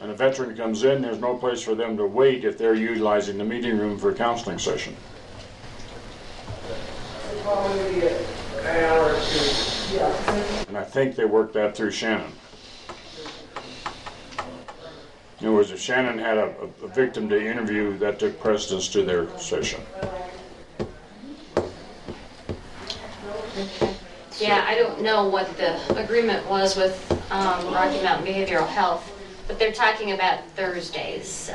and a veteran comes in, there's no place for them to wait if they're utilizing the meeting room for a counseling session. And I think they worked that through Shannon. In other words, if Shannon had a victim to interview, that took precedence to their session. Yeah, I don't know what the agreement was with Rocky Mountain Behavioral Health, but they're talking about Thursdays, so.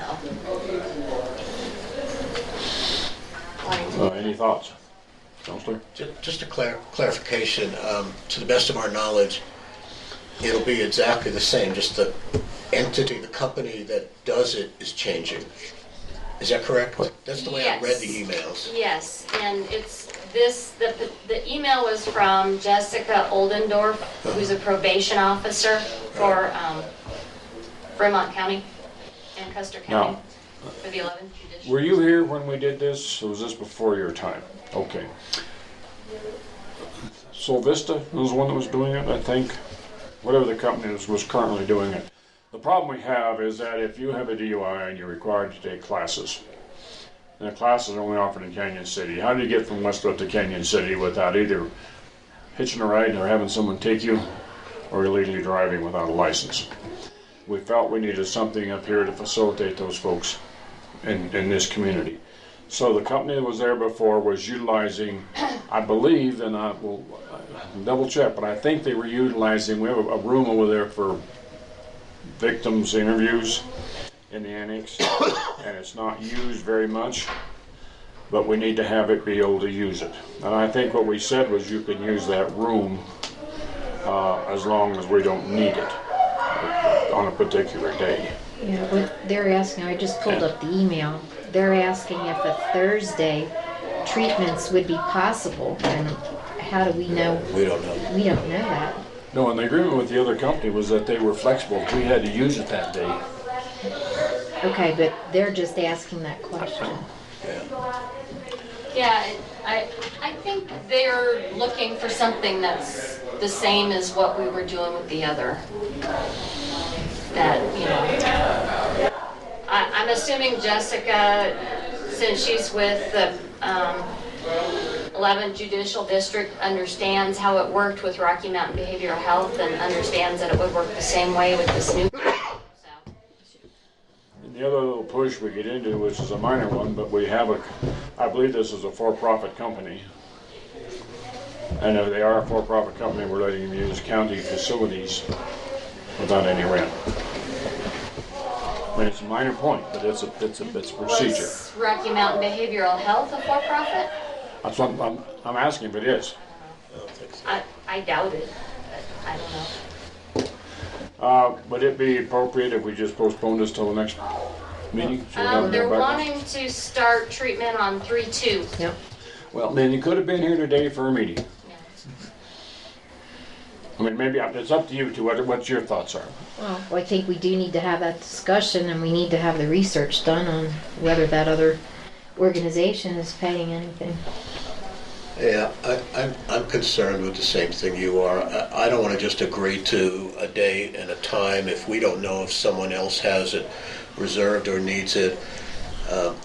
Any thoughts? Counselor? Just a clarification, to the best of our knowledge, it'll be exactly the same, just the entity, the company that does it is changing. Is that correct? That's the way I read the emails. Yes, and it's this, the email was from Jessica Oldendorf, who's a probation officer for Fremont County and Custer County Now, for the 11th Judicial. were you here when we did this, or was this before your time? Okay. Solvista was the one that was doing it, I think. Whatever the company was currently doing it. The problem we have is that if you have a DUI and you're required to take classes, and the classes are only offered in Canyon City, how do you get from Westwood to Canyon City without either hitching a ride or having someone take you, or illegally driving without a license? We felt we needed something up here to facilitate those folks in this community. So the company that was there before was utilizing, I believe, and I will double check, but I think they were utilizing, we have a room over there for victims interviews in the annex, and it's not used very much, but we need to have it be able to use it. And I think what we said was you can use that room as long as we don't need it on a particular day. yeah, what they're asking, I just pulled up the email. They're asking if a Thursday treatments would be possible, and how do we know? We don't know. We don't know that. No, and the agreement with the other company was that they were flexible. If we had to use it that day. Okay, but they're just asking that question. Yeah, I think they're looking for something that's the same as what we were doing with the other. That, you know, I'm assuming Jessica, since she's with the 11th Judicial District, understands how it worked with Rocky Mountain Behavioral Health and understands that it would work the same way with this new. So. And the other little push we get into, which is a minor one, but we have I believe this is a for-profit company. And if they are a for-profit company, we're letting them use county facilities without any rent. I mean, it's a minor point, but it's a procedure. Was Rocky Mountain Behavioral Health a for-profit? That's what I'm asking if it is. I don't think so. I doubt it. But I don't know. Would it be appropriate if we just postpone this till the next meeting? So we have They're no back- wanting to start treatment on 3/2. Yep. Well, then you could have been here today for a meeting. I mean, maybe it's up to you two. What your thoughts are. Well, I think we do need to have that discussion, and we need to have the research done on whether that other organization is paying anything. Yeah, I'm concerned with the same thing you are. I don't want to just agree to a date and a time if we don't know if someone else has it reserved or needs it.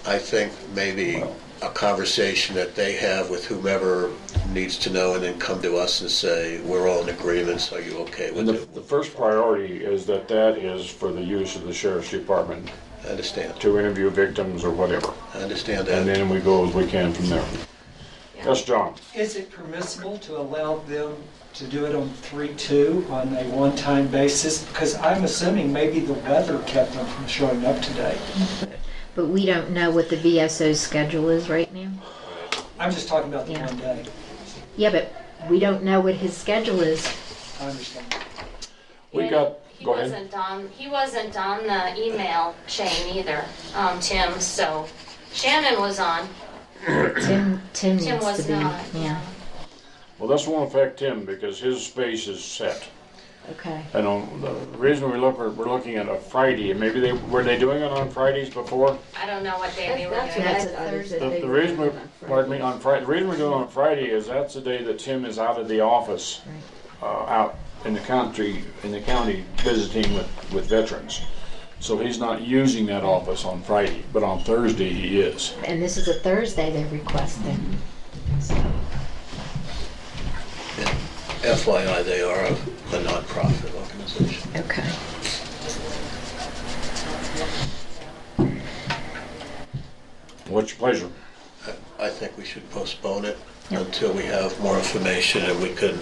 I think maybe a conversation that they have with whomever needs to know and then come to us and say, we're all in agreement, are you okay with And it? the first priority is that is for the use of the sheriff's department I understand. to interview victims or whatever. I understand And that. then we go as we can from there. Yes, John. Is it permissible to allow them to do it on 3/2 on a one-time basis? Because I'm assuming maybe the weather kept them from showing up today. But we don't know what the VSO's schedule is right now. I'm just talking about the Yeah. one day. Yeah, but we don't know what his schedule is. I understand. We Yeah, got, he go ahead. He wasn't on the email chain either, Tim, so Shannon was on. Tim needs Tim to was be. not. Yeah. Well, this won't affect him because his space is set. Okay. And the reason we're looking at a Friday, and maybe were they doing it on Fridays before? I don't know what day they were That's doing. what I That's a thought, is Thursday. that they The were reason doing we, it on Friday. pardon me, on Friday, the reason we're doing it on Friday is that's the day that Tim is out of the office, out in the county visiting with veterans. So he's not using that office on Friday, but on Thursday he is. And this is a Thursday they're requesting. So, FYI, they are a non-profit organization. okay. What's your pleasure? I think we should postpone it until we have more information and we could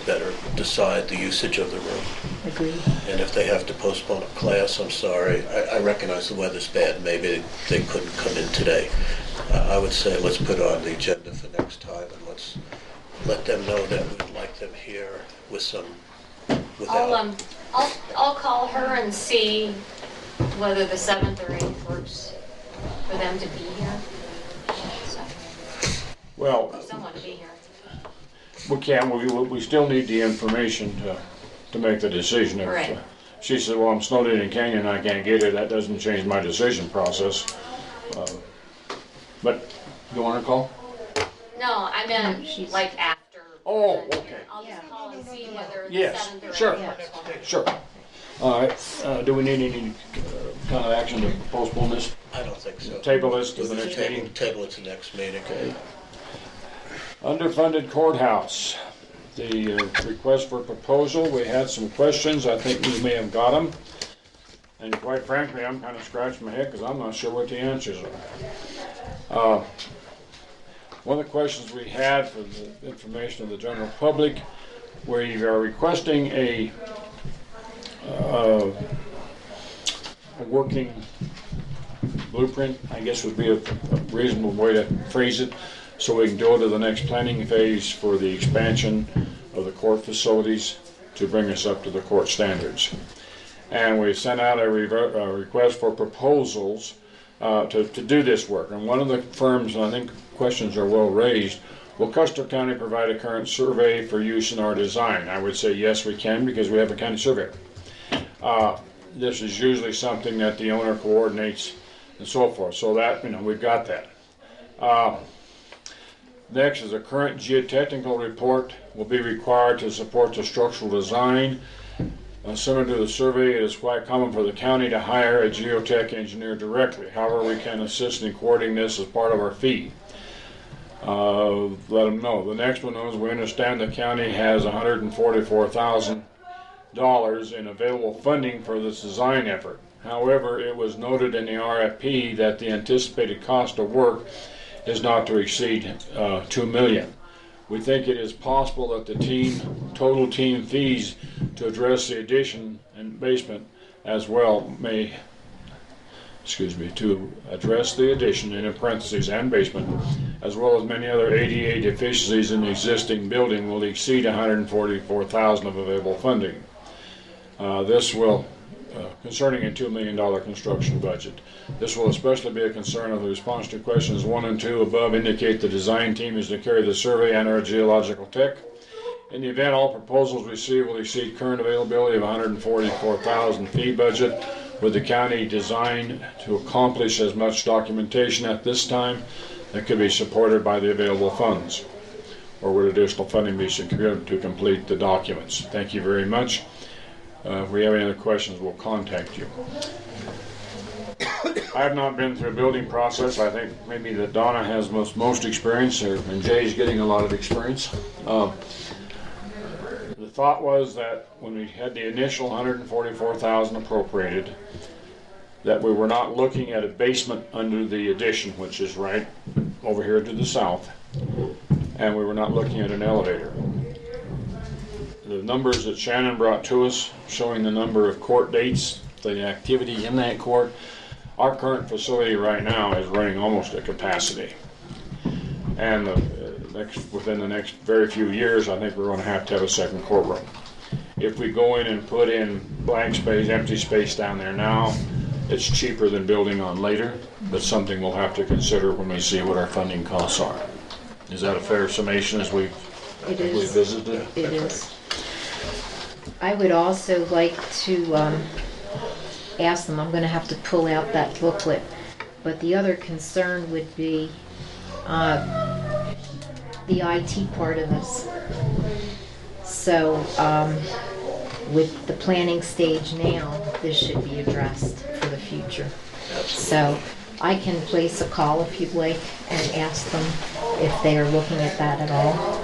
better decide the usage of the room. Agreed. And if they have to postpone a class, I'm sorry. I recognize the weather's bad. Maybe they couldn't come in today. I would say let's put it on the agenda for next time and let's let them know that we'd like them here with some, without. I'll call her and see whether the 7th or 8th works for them to be here. So, Well, someone to be here. we still need the information to make the decision. If, Right. she said, well, I'm snowed in Canyon and I can't get it, that doesn't change my decision process. But, you want to call? No, I meant No, she's- like after. Oh, okay. I'll just call and see whether the Yes, 7th or 8th sure. works. Sure. All right, do we need any kind of action to postpone this? I don't think so. Table this to the We'll next just meeting? table it to next meeting. Okay. Underfunded courthouse. The request for proposal, we had some questions, I think we may have got them. And quite frankly, I'm kind of scratching my head because I'm not sure what the answers are. One of the questions we had for the information of the general public, we are requesting a working blueprint, I guess would be a reasonable way to phrase it, so we can go to the next planning phase for the expansion of the court facilities to bring us up to the court standards. And we sent out a request for proposals to do this work. And one of the firms, and I think questions are well raised, will Custer County provide a current survey for use in our design? I would say yes, we can, because we have a county surveyor. This is usually something that the owner coordinates and so forth. So that, we've got that. Next is a current geotechnical report will be required to support the structural design. Similar to the survey, it is quite common for the county to hire a geotech engineer directly. However, we can assist in coordinating this as part of our fee. Let them know. The next one is we understand the county has $144,000 in available funding for this design effort. However, it was noted in the RFP that the anticipated cost of work is not to exceed $2 million. We think it is possible that the total team fees to address the addition and basement as well to address the addition in parentheses and basement, as well as many other ADA deficiencies in the existing building will exceed $144,000 of available funding. This will, concerning a $2 million construction budget. This will especially be a concern of the response to questions 1 and 2 above indicate the design team is to carry the survey and our geological tech. In the event all proposals received will exceed current availability of $144,000 fee budget, with the county designed to accomplish as much documentation at this time that could be supported by the available funds, or would additional funding be secured to complete the documents? Thank you very much. If we have any other questions, we'll contact you. I have not been through a building process. I think maybe that Donna has most experience, and Jay's getting a lot of experience. The thought was that when we had the initial $144,000 appropriated, that we were not looking at a basement under the addition, which is right over here to the south, and we were not looking at an elevator. The numbers that Shannon brought to us, showing the number of court dates, the activity in that court, our current facility right now is running almost at capacity. And within the next very few years, I think we're going to have a second courtroom. If we go in and put in blank space, empty space down there now, it's cheaper than building on later, but something we'll have to consider when we see what our funding costs are. Is that a fair summation as we visited? It is. I would also like to ask them, I'm going to have to pull out that booklet, but the other concern would be the IT part of this. So with the planning stage now, this should be addressed for the future. So I can place a call if you'd like and ask them if they are looking at that at all.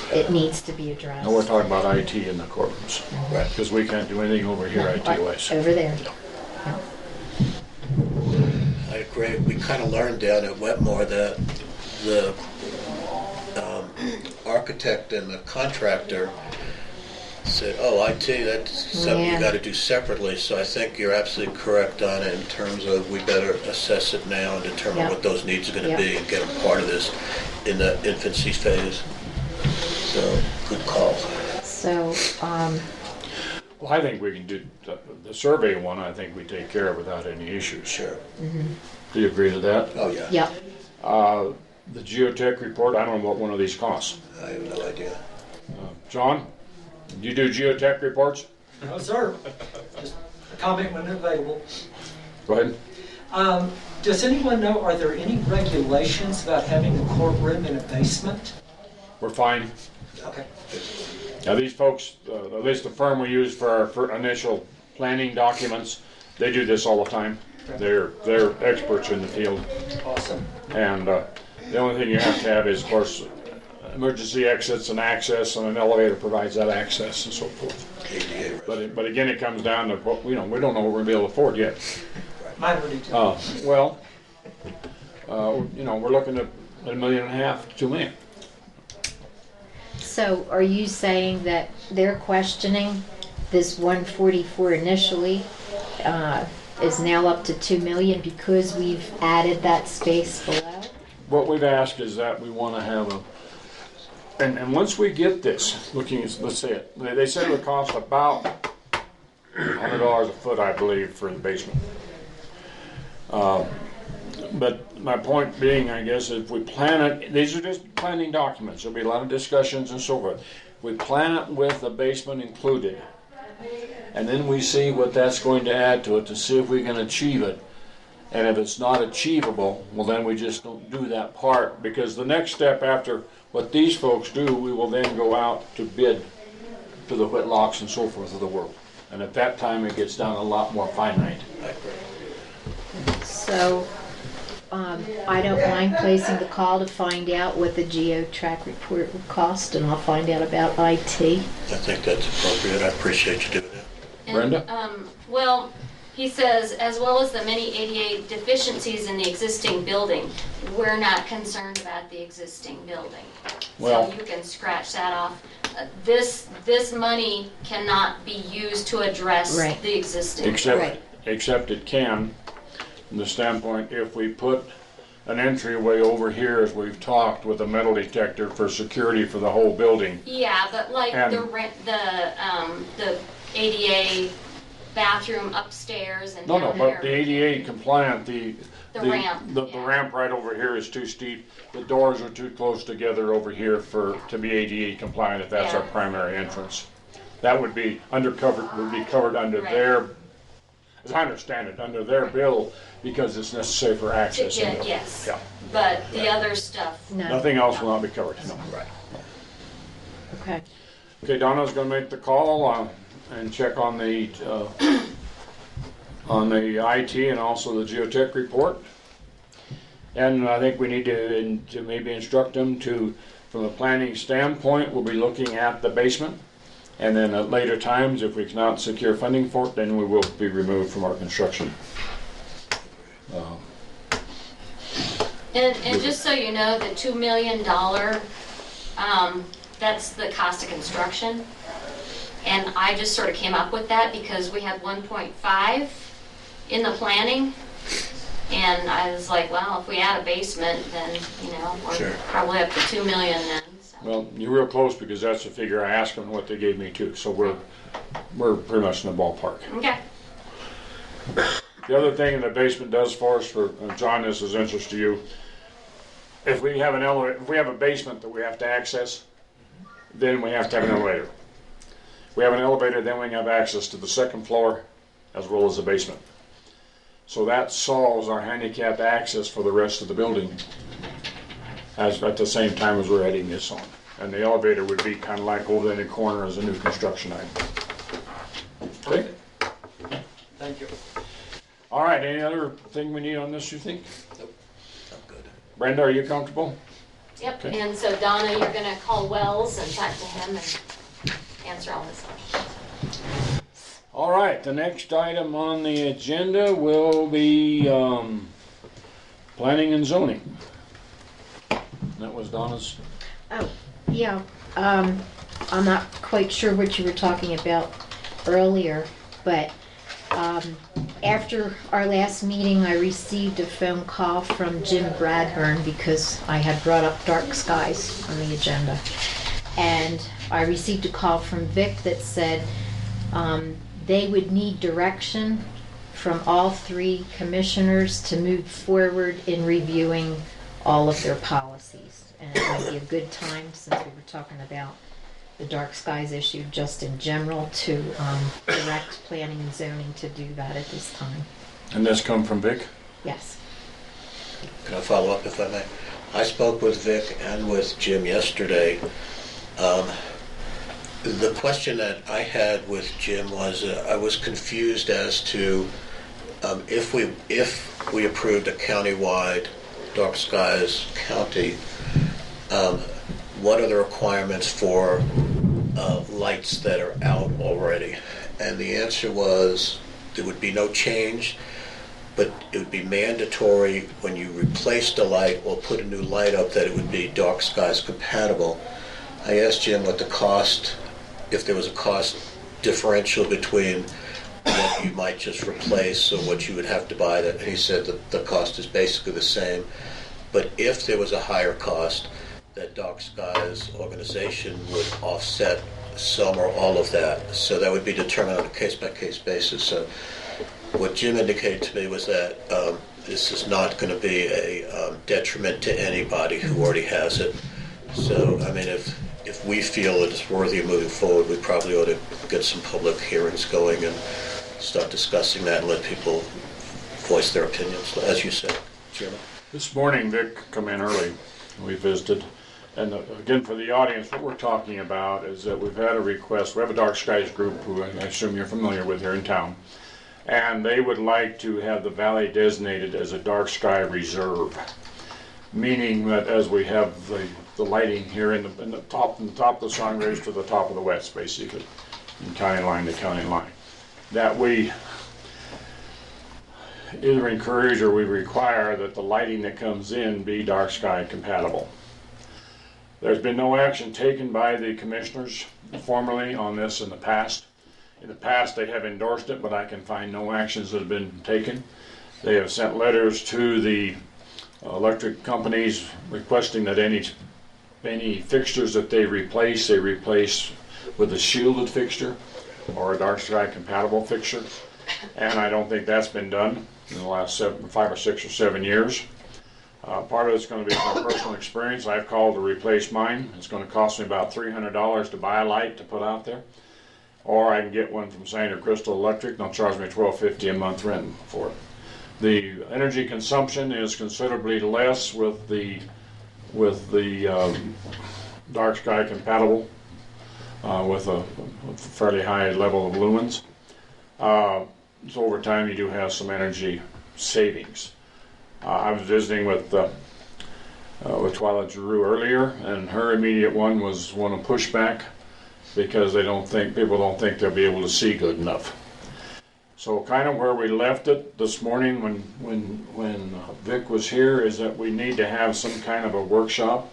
It needs to be addressed. No, we're talking about IT in the courtrooms, right? Because we can't do anything over here IT-wise. Over there. Yeah. I agree. We kind of learned down at Wetmore that the architect and the contractor said, oh, IT, that's something you got to do separately. So I think you're absolutely correct on it in terms of we better assess it now and determine what those needs are going to be and get a part of this in the infancy phase. So, good call. So, well, I think we can do the survey one. I think we take care of without any issues. Sure. Mm-hmm. Do you agree to that? Oh, yeah. Yep. The geotech report, I don't know what one of these costs. I have no idea. John, do you do geotech reports? No, sir. Just a comment when available. Go ahead. Does anyone know, are there any regulations about having a courtroom in a basement? We're fine. Okay. Now these folks, at least the firm we use for our initial planning documents, they do this all the time. They're experts in the field. Awesome. And the only thing you have to have is, of course, emergency exits and access, and an elevator provides that access and so forth. But again, it comes down to we don't know what we're going to be able to afford yet. Mine would do. Well, we're looking at $1.5 million to $2 million. So are you saying that they're questioning this 144 initially is now up to 2 million because we've added that space below? What we've asked is that we want to have and once we get this, let's say it, they said it would cost about $100 a foot, I believe, for the basement. But my point being, I guess, if we plan it, these are just planning documents. There'll be a lot of discussions and so forth. We plan it with the basement included, and then we see what that's going to add to it to see if we can achieve it. And if it's not achievable, well, then we just don't do that part, because the next step after what these folks do, we will then go out to bid to the Whitlocks and so forth of the world. And at that time, it gets down a lot more finite. So I don't mind placing the call to find out what the geotrack report would cost, and I'll find out about IT. I think that's appropriate. I appreciate you doing that. And, Brenda? Well, He says, as well as the many ADA deficiencies in the existing building, we're not concerned about the existing building. Well- So you can scratch that off. This money cannot be used to address Right. the existing. Except, except it can, from the standpoint, if we put an entryway over here, as we've talked, with a metal detector for security for the whole building. Yeah, but like And- the ADA bathroom upstairs and No, down no, there. but the ADA compliant, the ramp, the yeah. ramp right over here is too steep. The doors are too close together over here to be ADA compliant if that's our Yeah. primary entrance. That would be covered under Right. their, as I understand it, under their bill because it's necessary for access. Yeah, yes. Yeah. But the other stuff, No. Nothing else will not be covered, no. Okay. Okay, Donna's gonna make the call and check on the IT and also the geotech report. And I think we need to maybe instruct them to, from a planning standpoint, we'll be looking at the basement. And then at later times, if we cannot secure funding for it, then we will be removed from our construction. and just so you know, the $2 million, that's the cost of construction. And I just sort of came up with that because we had 1.5 in the planning. And I was like, well, if we add a basement, then, we're Sure. probably up to 2 million then. So. Well, you're real close because that's the figure I asked them and what they gave me too. So we're pretty much in the ballpark. Okay. The other thing the basement does for us, for John, this is interest to you. If we have if we have a basement that we have to access, then we have to have an elevator. We have an elevator, then we have access to the second floor as well as the basement. So that solves our handicap access for the rest of the building at the same time as we're adding this on. And the elevator would be kind of like over in the corner as a new construction item. Okay? Thank you. All right, any other thing we need on this, you think? Nope, I'm good. Brenda, are you comfortable? Yep. Okay. And so Donna, you're going to call Wells and talk to him and answer all his questions. All right, the next item on the agenda will be planning and zoning. That was Donna's. Oh, yeah. I'm not quite sure what you were talking about earlier, but after our last meeting, I received a phone call from Jim Bradburn because I had brought up dark skies on the agenda. And I received a call from Vic that said they would need direction from all three commissioners to move forward in reviewing all of their policies. And it might be a good time, since we were talking about the dark skies issue just in general, to direct planning and zoning to do that at this time. And this come from Vic? Yes. Can I follow up if I may? I spoke with Vic and with Jim yesterday. The question that I had with Jim was I was confused as to if we approved a countywide dark skies county, what are the requirements for lights that are out already? And the answer was there would be no change, but it would be mandatory when you replaced a light or put a new light up that it would be dark skies compatible. I asked Jim what the cost, if there was a cost differential between what you might just replace or what you would have to buy. That he said that the cost is basically the same. But if there was a higher cost, that Dark Skies organization would offset some or all of that. So that would be determined on a case-by-case basis. So what Jim indicated to me was that this is not going to be a detriment to anybody who already has it. So, I mean, if we feel it is worthy of moving forward, we probably ought to get some public hearings going and start discussing that and let people voice their opinions, as you said, Chairman. This morning, Vic come in early. We visited. And again, for the audience, what we're talking about is that we've had a request. We have a Dark Skies group who I assume you're familiar with here in town. And they would like to have the valley designated as a dark sky reserve. Meaning that as we have the lighting here in the top of the sun rays to the top of the west, basically, in county line to county line, that we either encourage or we require that the lighting that comes in be dark sky compatible. There's been no action taken by the commissioners formally on this in the past. In the past, they have endorsed it, but I can find no actions that have been taken. They have sent letters to the electric companies requesting that any fixtures that they replace with a shielded fixture or a dark sky compatible fixture. And I don't think that's been done in the last 5 or 6 or 7 years. Part of it's going to be from personal experience. I've called to replace mine. It's going to cost me about $300 to buy a light to put out there. Or I can get one from St. or Crystal Electric, and they'll charge me $12.50 a month rent for it. The energy consumption is considerably less with the dark sky compatible with a fairly high level of lumens. So over time you do have some energy savings. I was visiting with Twyla Giroux earlier, and her immediate one was one of pushback because people don't think they'll be able to see good enough. So kind of where we left it this morning when Vic was here is that we need to have some kind of a workshop.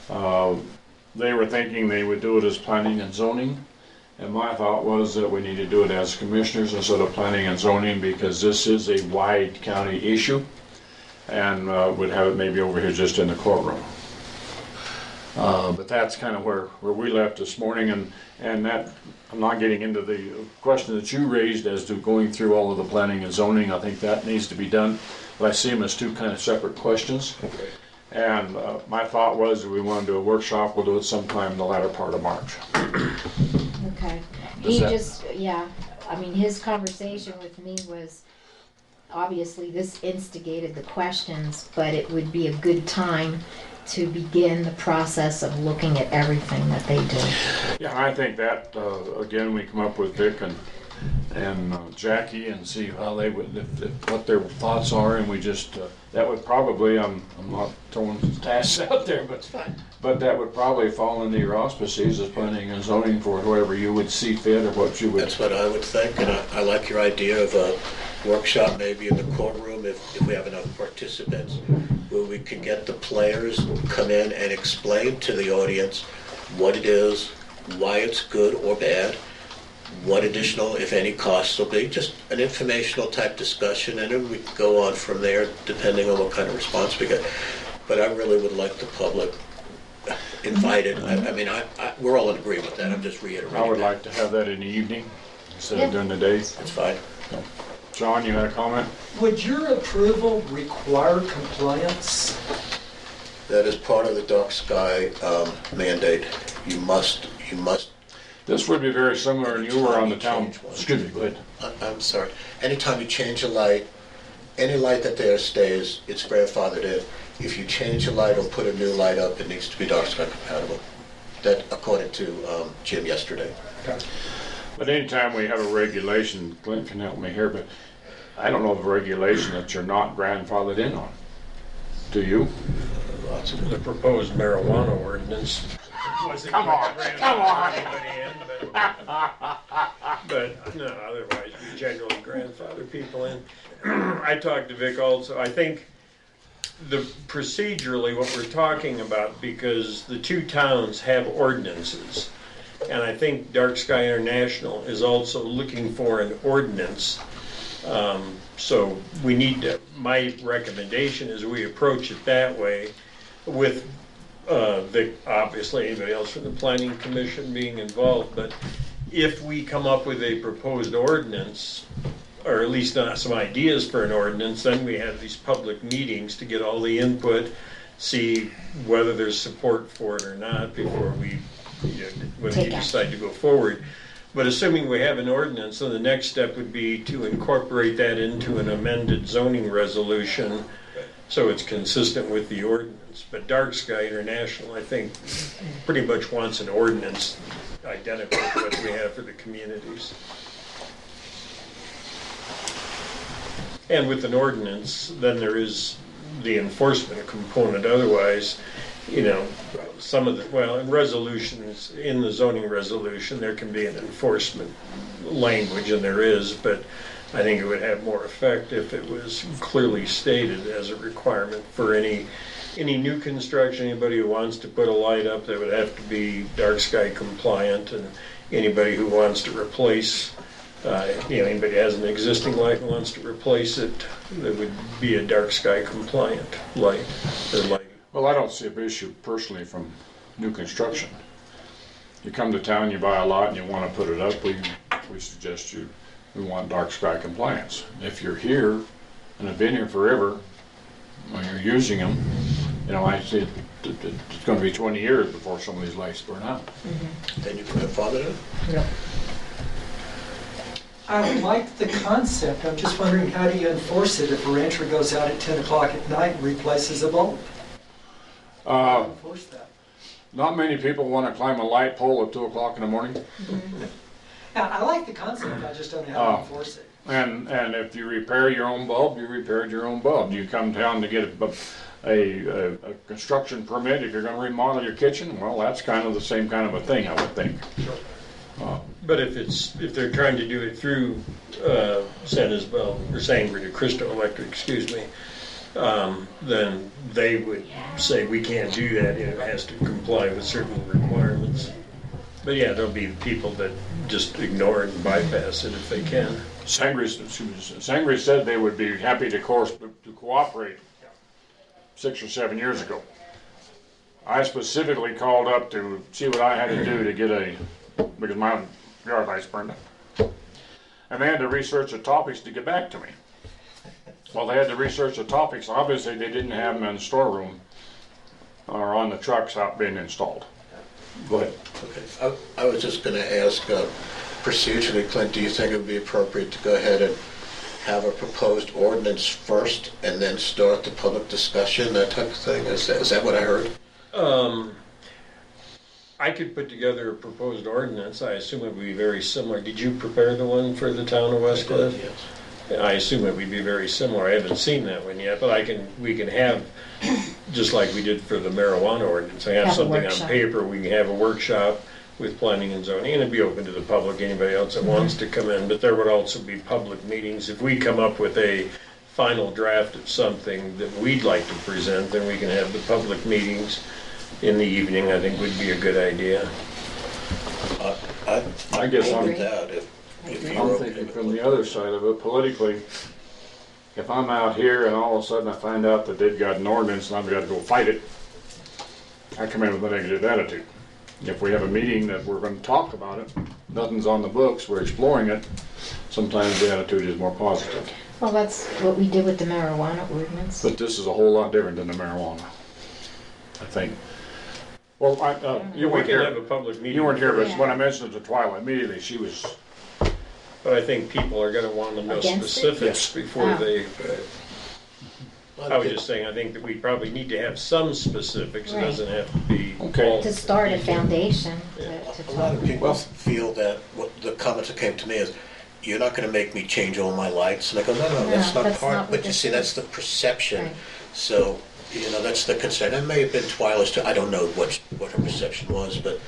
They were thinking they would do it as planning and zoning, and my thought was that we need to do it as commissioners instead of planning and zoning because this is a wide county issue, and would have it maybe over here just in the courtroom. But that's kind of where we left this morning, and that I'm not getting into the question that you raised as to going through all of the planning and zoning. I think that needs to be done, but I see them as two kind of separate questions. Okay. And my thought was if we want to do a workshop, we'll do it sometime in the latter part of March. Okay. I mean, his conversation with me was, obviously this instigated the questions, but it would be a good time to begin the process of looking at everything that they do. Yeah, I think that, again, we come up with Vic and Jackie and see how they would, what their thoughts are, and we just, that would probably, I'm not throwing tasks out there, but that would probably fall into your auspices as planning and zoning for whoever you would see fit or what you would. That's what I would think, and I like your idea of a workshop maybe in the courtroom if we have enough participants, where we can get the players come in and explain to the audience what it is, why it's good or bad, what additional, if any, costs will be, just an informational type discussion, and then we can go on from there depending on what kind of response we get. But I really would like the public invited. I mean, we're all in agreement with that. I'm just reiterating I would that. like to have that in the evening instead of during the day. That's fine. John, you had a comment? Would your approval require compliance? That is part of the dark sky mandate. You must. This would be very similar, and you were on the town. Excuse me, go ahead. I'm sorry. Anytime you change a light, any light that there stays, it's grandfathered in. If you change a light or put a new light up, it needs to be dark sky compatible. That, according to Jim yesterday. Okay. But anytime we have a regulation, Clint can help me here, but I don't know of a regulation that you're not grandfathered in on. Do you? Lots of The proposed marijuana ordinance. Come on. But no, otherwise we generally grandfather people in. I talked to Vic also. I think procedurally what we're talking about, because the two towns have ordinances, and I think Dark Sky International is also looking for an ordinance. So we need to, my recommendation is we approach it that way with obviously anybody else from the Planning Commission being involved, but if we come up with a proposed ordinance, or at least some ideas for an ordinance, then we have these public meetings to get all the input, see whether there's support for it or not before we decide to go forward. But assuming we have an ordinance, then the next step would be to incorporate that into an amended zoning resolution so it's consistent with the ordinance. But Dark Sky International, I think, pretty much wants an ordinance identical to what we have for the communities. And with an ordinance, then there is the enforcement component. Otherwise, some of in resolutions, in the zoning resolution, there can be an enforcement language, and there is, but I think it would have more effect if it was clearly stated as a requirement for any new construction. Anybody who wants to put a light up, that would have to be dark sky compliant, and anybody who wants to replace, anybody who has an existing light and wants to replace it, that would be a dark sky compliant light or lighting. Well, I don't see an issue personally from new construction. You come to town, you buy a lot and you want to put it up, we suggest we want dark sky compliance. If you're here and have been here forever, when you're using them, I see it's going to be 20 years before some of these lights burn out. Then you put a father in? Yeah. I like the concept. I'm just wondering, how do you enforce it if a rancher goes out at 10 o'clock at night and replaces a bulb? How do you enforce that? Not many people want to climb a light pole at 2 o'clock in the morning. Yeah, I like the concept, I just don't know how to enforce it. And if you repair your own bulb, you repaired your own bulb. You come down to get a construction permit if you're going to remodel your kitchen, well, that's kind of the same kind of a thing, I would think. But if they're trying to do it through San Isabel or Sangre de Cristo Electric, excuse me, then they would say we can't do that. It has to comply with certain requirements. But yeah, there'll be people that just ignore it and bypass it if they can. Sangre said they would be happy to cooperate 6 or 7 years ago. I specifically called up to see what I had to do to get because my yard lights burned up. And they had to research the topics to get back to me. Well, they had to research the topics. Obviously, they didn't have them in the storeroom or on the trucks out being installed. Go ahead. Okay. I was just going to ask, procedurally, Clint, do you think it would be appropriate to go ahead and have a proposed ordinance first and then start the public discussion, that type of thing? Is that what I heard? I could put together a proposed ordinance. I assume it would be very similar. Did you prepare the one for the town of Westcliff? Yes. I assume it would be very similar. I haven't seen that one yet, but we can have, just like we did for the marijuana ordinance, I have something on paper. We can have a workshop with planning and zoning, and it'd be open to the public, anybody else that wants to come in, but there would also be public meetings. If we come up with a final draft of something that we'd like to present, then we can have the public meetings in the evening. I think would be a good idea. I guess I'm I'm thinking from the other side of it, politically, if I'm out here and all of a sudden I find out that they've got an ordinance and I've got to go fight it, I come in with a negative attitude. If we have a meeting that we're going to talk about it, nothing's on the books, we're exploring it, sometimes the attitude is more positive. Well, that's what we did with the marijuana ordinance. But this is a whole lot different than the marijuana, I think. Well, you weren't We can have here. a public meeting. You weren't here, but Yeah. when I mentioned it to Twyla, immediately she was, But I think people are going to want to know Against it? specifics before Oh. they. I was just saying, I think that we probably need to have some specifics. It Right. doesn't have to be Okay. all To start a foundation to A talk. lot of people Well- feel that what the comments that came to me is, you're not going to make me change all my lights. And I go, no, that's not that's part. not what But you this see, is. that's the perception. Right. So, that's the concern. It may have been Twyla's too. I don't know what her perception was, but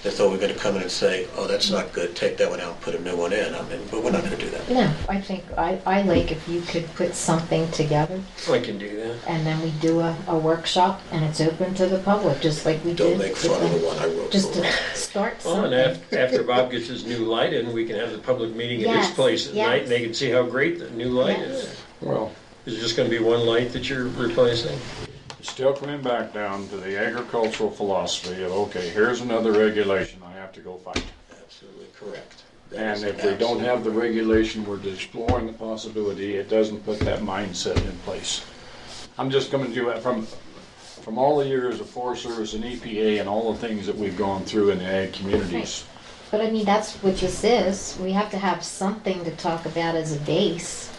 they thought we were going to come in and say, oh, that's not good. Take that one out and put a new one in. But we're not going to do that. No, I think, I like if you could put something together I can do that. and then we do a workshop and it's open to the public, just like we did. Don't make with fun of the one I wrote Just for. to start Well, something. and after Bob gets his new light in, we can have the public meeting at his Yes, place at yes. night, and they can see how great the new light Yes. is. well, Is it just going to be one light that you're replacing? it's still coming back down to the agricultural philosophy of, okay, here's another regulation I have to go fight. Absolutely correct. That And is if we don't absolutely have the correct. regulation, we're exploring the possibility, it doesn't put that mindset in place. I'm just coming to you from all the years of Forest Service and EPA and all the things that we've gone through in the ag communities. But I mean, that's what this is. We have to have something to talk about as a base.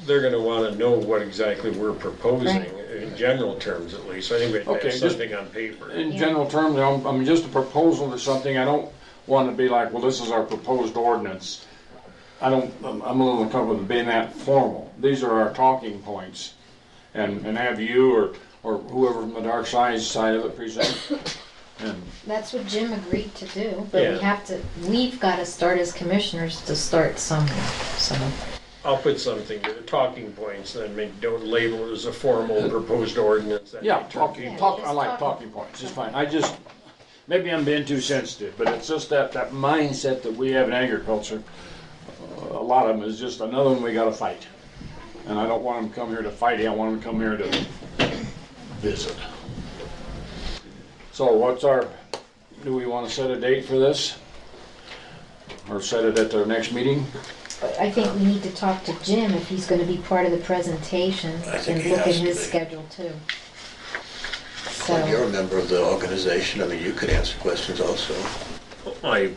They're going to want to know what exactly we're proposing, Right. in general terms at least. I think we have to Okay, have just- something on paper. In Yeah. general terms, I mean, just a proposal to something, I don't want to be like, well, this is our proposed ordinance. I'm a little uncomfortable with being that formal. These are our talking points. And have you or whoever from the dark side of it present. And That's what Jim agreed to do, but Yeah. we've got to start as commissioners to start somewhere, so. I'll put something, talking points, then don't label it as a formal proposed ordinance. That Yeah, may turn talk, people- talk, I just like talking. talking points, it's fine. I just, maybe I'm being too sensitive, but it's just that mindset that we have in agriculture. A lot of them is just another one we gotta fight. And I don't want them to come here to fight, I want them to come here to visit. So do we wanna set a date for this? Or set it at the next meeting? I think we need to talk to Jim if he's gonna be part of the presentation I think and he look at has to his be. schedule too. When you're So, a member of the organization, I mean, you could answer questions also. I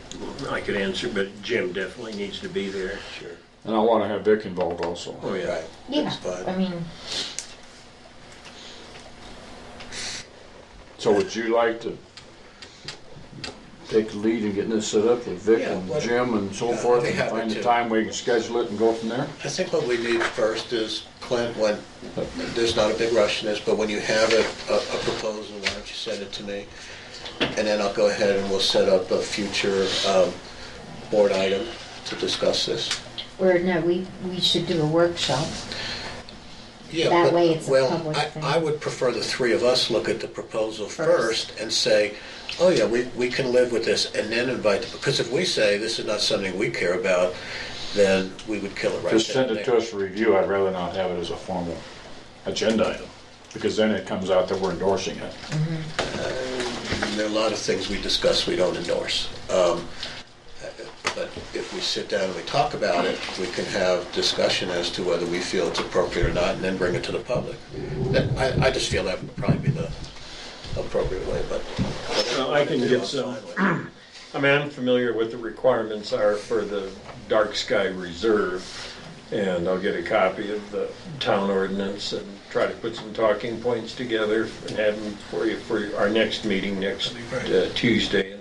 could answer, but Jim definitely needs to be there. Sure. And I wanna have Vic involved also. Oh, yeah. Right. yeah, That's fine. I mean, So would you like to take the lead in getting this set up with Vic Yeah, and what- Jim and so yeah, I'd forth? be And happy find the to. time we can schedule it and go from there? I think what we need first is, Clint, when, there's not a big rush in this, but when you have a proposal, why don't you send it to me? And then I'll go ahead and we'll set up a future board item to discuss this. or no, we should do a workshop. Yeah, That but- way it's a well, public thing. I would prefer the three of us look at the proposal First. first and say, oh yeah, we can live with this, and then invite, because if we say this is not something we care about, then we would kill it right Just then send and it to there. us for review. I'd rather not have it as a formal agenda item, because then it comes out that we're endorsing it. There are a lot of things we discuss we don't endorse. But if we sit down and we talk about it, we can have discussion as to whether we feel it's appropriate or not, and then bring it to the public. I just feel that would probably be the appropriate way, but. Well, I can get some, I mean, I'm familiar with the requirements are for the dark sky reserve, and I'll get a copy of the town ordinance and try to put some talking points together and have them for you for our next meeting next Tuesday.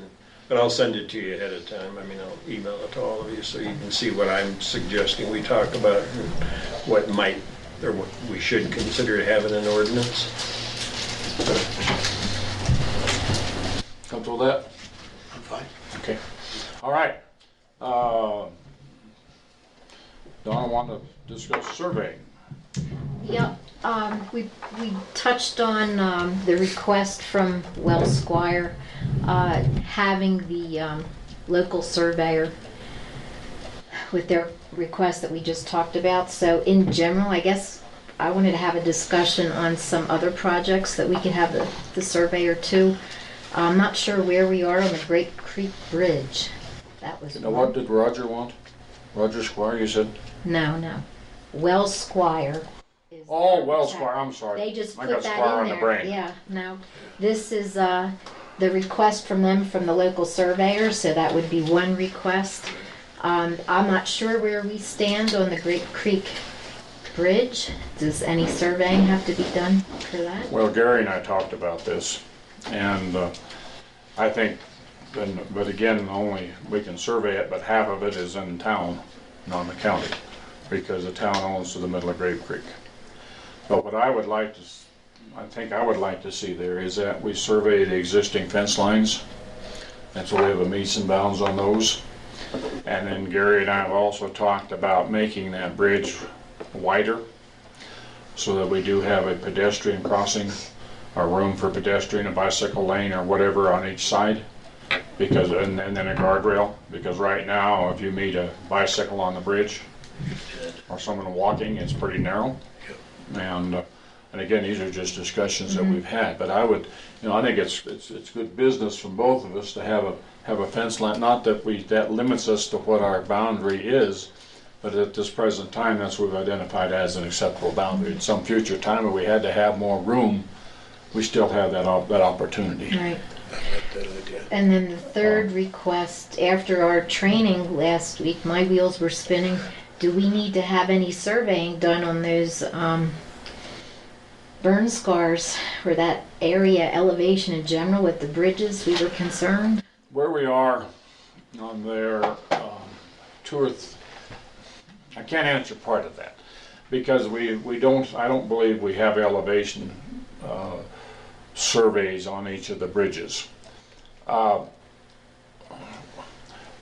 But I'll send it to you ahead of time. I mean, I'll email it to all of you so you can see what I'm suggesting we talk about and what might, or what we should consider having an ordinance. Comfortable with that? I'm fine. Okay. All right. Donna wanted to discuss surveying. Yeah, we touched on the request from Wells Squire, having the local surveyor with their request that we just talked about. So in general, I guess I wanted to have a discussion on some other projects that we could have the surveyor too. I'm not sure where we are on the Great Creek Bridge. That was You know what did Roger want? Roger Squire, you said? No. Wells Squire. Is Oh, the Wells architect. Squire, I'm sorry. They just I put got that Squire in on the there. brain. Yeah, no. This is the request from them from the local surveyor, so that would be one request. I'm not sure where we stand on the Great Creek Bridge. Does any surveying have to be done for that? Well, Gary and I talked about this, and I think, but again, only we can survey it, but half of it is in town, not in the county, because the town owns to the middle of Grave Creek. But what I would like to, I think I would like to see there is that we survey the existing fence lines, and so we have a meets and bounds on those. And then Gary and I have also talked about making that bridge wider, so that we do have a pedestrian crossing, or room for pedestrian, a bicycle lane, or whatever on each side, because and then a guardrail. Because right now, if you meet a bicycle on the bridge or someone walking, it's pretty narrow. And again, these are just discussions that we've had. But I would, I think it's good business from both of us to have a fence line. Not that that limits us to what our boundary is, but at this present time, that's what we've identified as an acceptable boundary. At some future time, if we had to have more room, we still have that opportunity. Right. I like that idea. And then the third request, after our training last week, my wheels were spinning. Do we need to have any surveying done on those burn scars or that area elevation in general with the bridges? We were concerned. Where we are on there, I can't answer part of that because I don't believe we have elevation surveys on each of the bridges.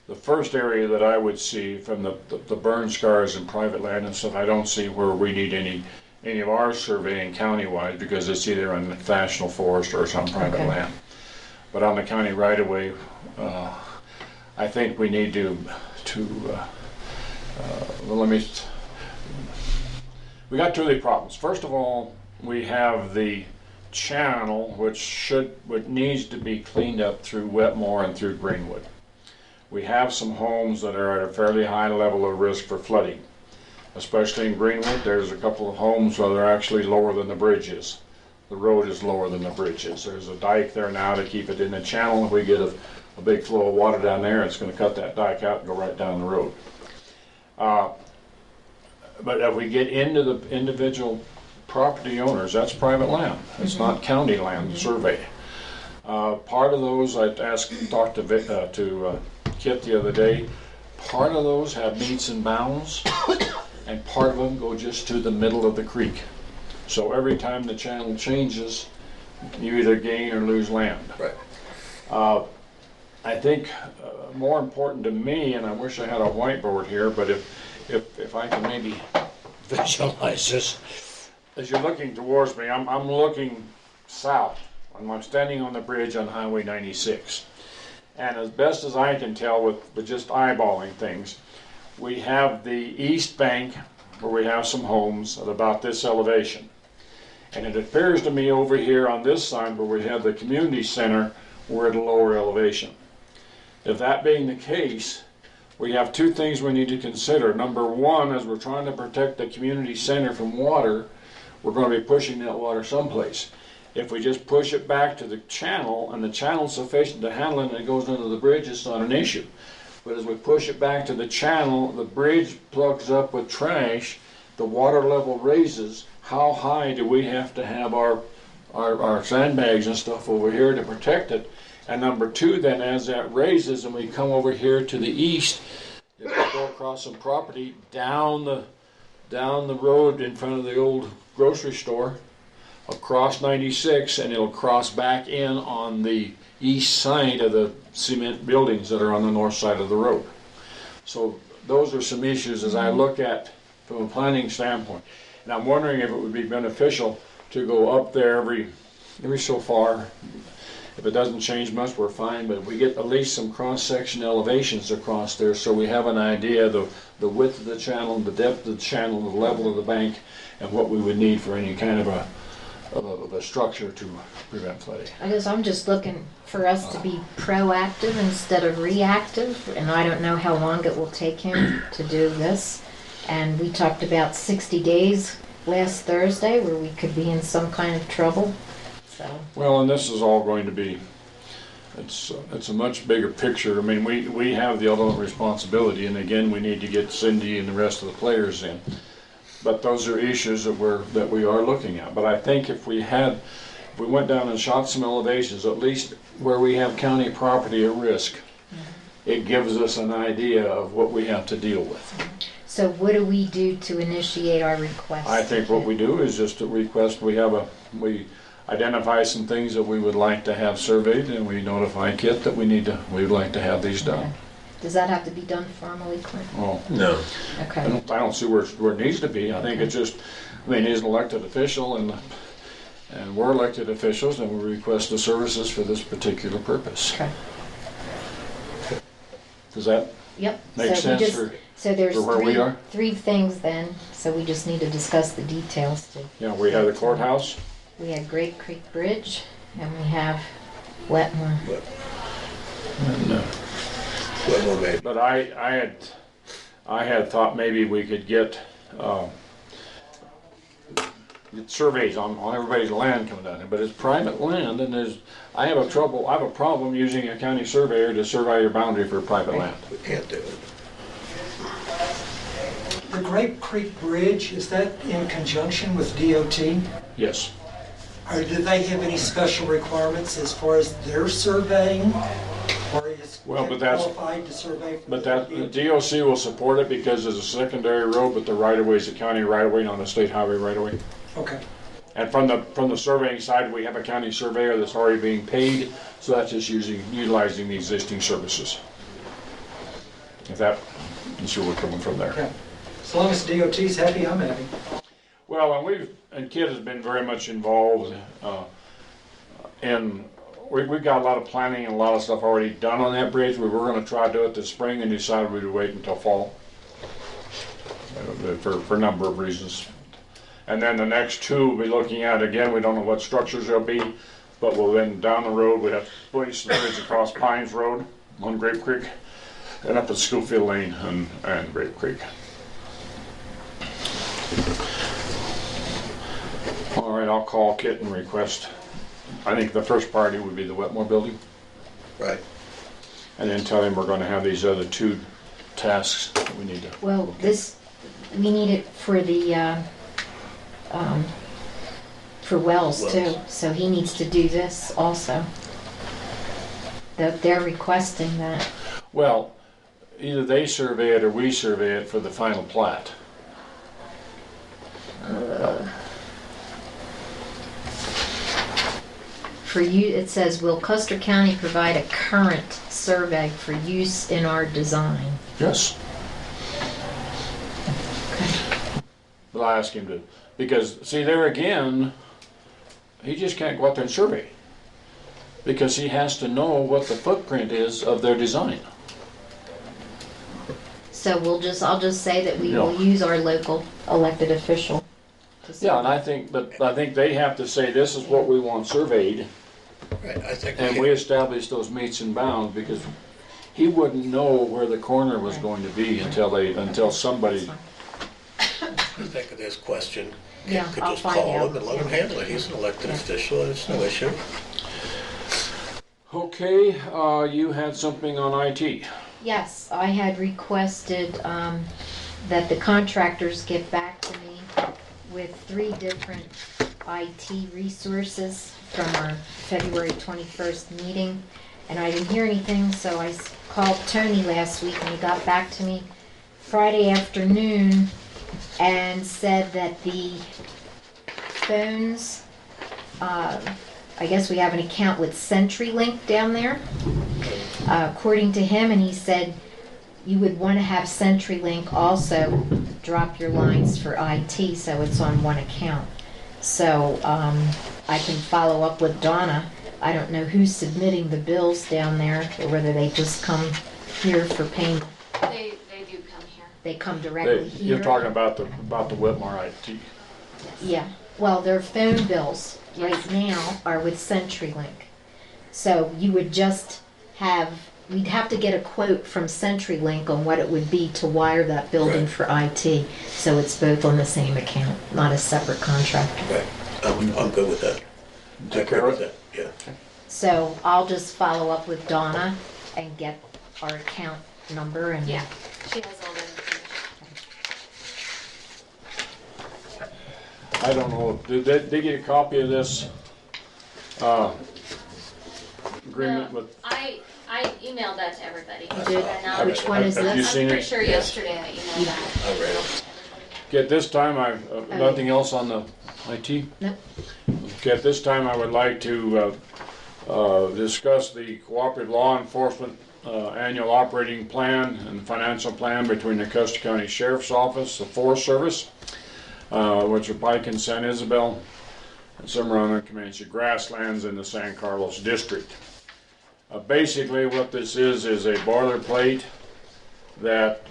the first area that I would see from the burn scars and private land and stuff, I don't see where we need any of our surveying county-wide, because it's either on national forest or some private Okay. land. But on the county right-of-way, I think we need to well, we got two of the problems. First of all, we have the channel, which needs to be cleaned up through Wetmore and through Greenwood. We have some homes that are at a fairly high level of risk for flooding. Especially in Greenwood, there's a couple of homes where they're actually lower than the bridge is. The road is lower than the bridge is. There's a dike there now to keep it in the channel. If we get a big flow of water down there, it's going to cut that dike out and go right down the road. But if we get into the individual property owners, that's private land. It's not county land surveyed. Part of those, I talked to Kit the other day, part of those have meets and bounds, and part of them go just to the middle of the creek. So every time the channel changes, you either gain or lose land. Right. I think more important to me, and I wish I had a whiteboard here, but if I can maybe visualize this, as you're looking towards me, I'm looking south. I'm standing on the bridge on Highway 96. And as best as I can tell with just eyeballing things, we have the east bank where we have some homes at about this elevation. And it appears to me over here on this side where we have the community center, we're at a lower elevation. If that being the case, we have two things we need to consider. Number one, as we're trying to protect the community center from water, we're going to be pushing that water someplace. If we just push it back to the channel, and the channel's sufficient to handle it and it goes under the bridge, it's not an issue. But as we push it back to the channel, the bridge plugs up with trash, the water level raises. How high do we have to have our sandbags and stuff over here to protect it? And number two, then, as that raises and we come over here to the east, if we go across some property down the road in front of the old grocery store, across 96, and it'll cross back in on the east side of the cement buildings that are on the north side of the road. So those are some issues as I look at from a planning standpoint. And I'm wondering if it would be beneficial to go up there every so far. If it doesn't change much, we're fine, but if we get at least some cross-section elevations across there so we have an idea of the width of the channel, the depth of the channel, the level of the bank, and what we would need for any kind of a structure to prevent flooding. I guess I'm just looking for us to be proactive instead of reactive, and I don't know how long it will take him to do this. And we talked about 60 days last Thursday where we could be in some kind of trouble. So. Well, and this is all going to be, it's a much bigger picture. I mean, we have the ultimate responsibility, and again, we need to get Cindy and the rest of the players in. But those are issues that we are looking at. But I think if we went down and shot some elevations, at least where we have county property at risk, it gives us an idea of what we have to deal with. So what do we do to initiate our request? I think what we do is just to request, we identify some things that we would like to have surveyed, and we notify Kit that we'd like to have these done. Okay. Does that have to be done formally, Clint? Oh, No. Okay. I don't see where it needs to be. I think it's just, he's an elected official, and we're elected officials, and we request the services for this particular purpose. Okay. Does that Yep. make sense for there's where we are? three things then, so we just need to discuss the details too. Yeah, we have the courthouse. We have Great Creek Bridge, and we have Wetmore. And, Wetmore maybe. but I had thought maybe we could get surveys on everybody's land coming down here, but it's private land, and I have a problem using a county surveyor to survey your boundary for private land. We can't do it. The Great Creek Bridge, is that in conjunction with DOT? Yes. Or do they have any special requirements as far as their surveying? Or is But it qualified to survey? For But the the DOC will support it because it's a secondary road, but the right-of-way is a county right-of-way, not a state highway right-of-way. Okay. And from the surveying side, we have a county surveyor that's already being paid, so that's just utilizing the existing services. If that, you see where we're coming from there. Yeah. As long as DOT's happy, I'm happy. Well, and Kid has been very much involved, and we got a lot of planning and a lot of stuff already done on that bridge. We were gonna try to do it this spring and decided we'd wait until fall. For a number of reasons. And then the next two we'll be looking at, again, we don't know what structures they'll be, but we'll then down the road, we have to place the bridge across Pines Road on Grape Creek and up at Schofield Lane and Grape Creek. All right, I'll call Kit and request. I think the first priority would be the Wetmore building. Right. And then tell him we're gonna have these other two tasks that we need to. Well, we need it for the, for Wells too, so he needs to do this also. They're requesting that. Well, either they survey it or we survey it for the final plat. For you, it says, will Custer County provide a current survey for use in our design? Yes. But I ask him to, because see there again, he just can't go out there and survey. Because he has to know what the footprint is of their design. So I'll just say that we Yeah. will use our local elected official. to Yeah, and survey. I think they have to say, this is what we want surveyed, Right, I think and we establish those meets and bounds, because he wouldn't know where the corner was going to be until somebody. I think of this question, Yeah, Kit could I'll just find call out. him and let him handle it. He's an elected official, it's no issue. Okay, you had something on IT. Yes, I had requested that the contractors get back to me with 3 different IT resources from our February 21st meeting. And I didn't hear anything, so I called Tony last week and he got back to me Friday afternoon and said that the phones, I guess we have an account with CenturyLink down there, according to him, and he said you would want to have CenturyLink also drop your lines for IT, so it's on one account. So I can follow up with Donna. I don't know who's submitting the bills down there, or whether they just come here for payment. They do come here. They come directly here. You're talking about the Whitmore IT. Yeah, well, their phone bills right now are with CenturyLink. So you would just we'd have to get a quote from CenturyLink on what it would be to wire that building Right. for IT. So it's both on the same account, not a separate contract. Right, I'm good with that. I Take agree care of with it? that, yeah. So I'll just follow up with Donna and get our account number and. Yeah, she has all the information. I don't know, did they get a copy of this agreement No, with? I emailed that to everybody. did? And now- Which one is Have you this? seen I'm pretty it? sure yesterday I emailed that. I read it. Okay, at this time, nothing else on the IT? Nope. Okay, at this time, I would like to discuss the cooperative law enforcement annual operating plan and financial plan between the Custer County Sheriff's Office, the Forest Service, which are Pike and San Isabel, and Cimarron and Comanche grasslands in the San Carlos District. Basically, what this is a boilerplate that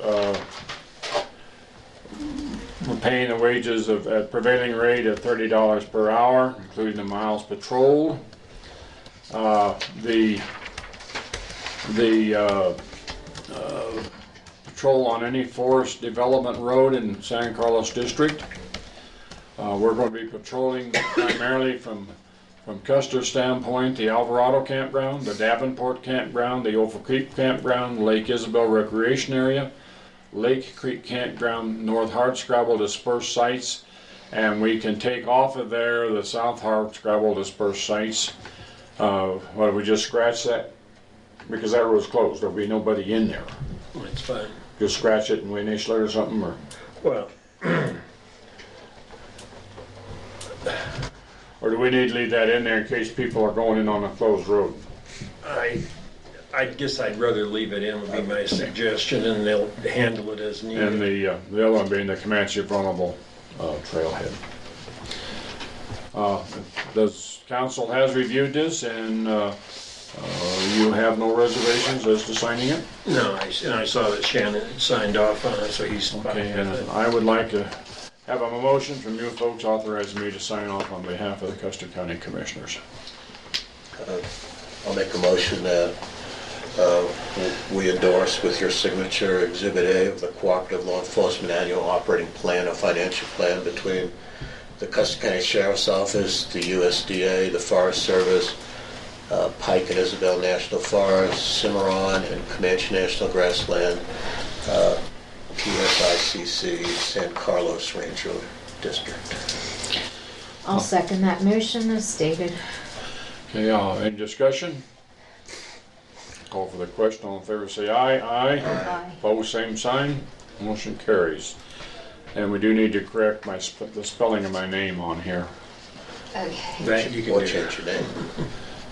we're paying the wages at prevailing rate of $30 per hour, including the miles patrolled. The patrol on any forest development road in San Carlos District. We're going to be patrolling primarily from Custer standpoint, the Alvarado campground, the Davenport campground, the Ophel Creek campground, Lake Isabel recreation area, Lake Creek campground, North Hardscrabble dispersed sites, and we can take off of there the South Hardscrabble dispersed sites. Well, we just scratch that because that road's closed. There'll be nobody in there. That's fine. Just scratch it and we initial it or something, or Well, do we need to leave that in there in case people are going in on a closed road? I I guess I'd rather leave it in, would be my suggestion, and they'll handle it as needed. And the other one being the Comanche Vulnerable Trailhead. Does council has reviewed this, and you have no reservations as to signing it? No, and I saw that Shannon had signed off on it, so he's fine Okay, and with it. I would like to have a motion from you folks authorizing me to sign off on behalf of the Custer County Commissioners. I'll make a motion that we endorse with your signature Exhibit A of the Cooperative Law Enforcement Annual Operating Plan, a financial plan between the Custer County Sheriff's Office, the USDA, the Forest Service, Pike and Isabel National Forest, Cimarron and Comanche National Grassland, PSICC, San Carlos Ranger District. I'll second that motion as stated. Okay, any discussion? Call for the question. All in favor say aye. Aye. Aye. Opposed, same sign. Motion carries. And we do need to correct the spelling of my name on here. Okay. That you can Or do. change your name.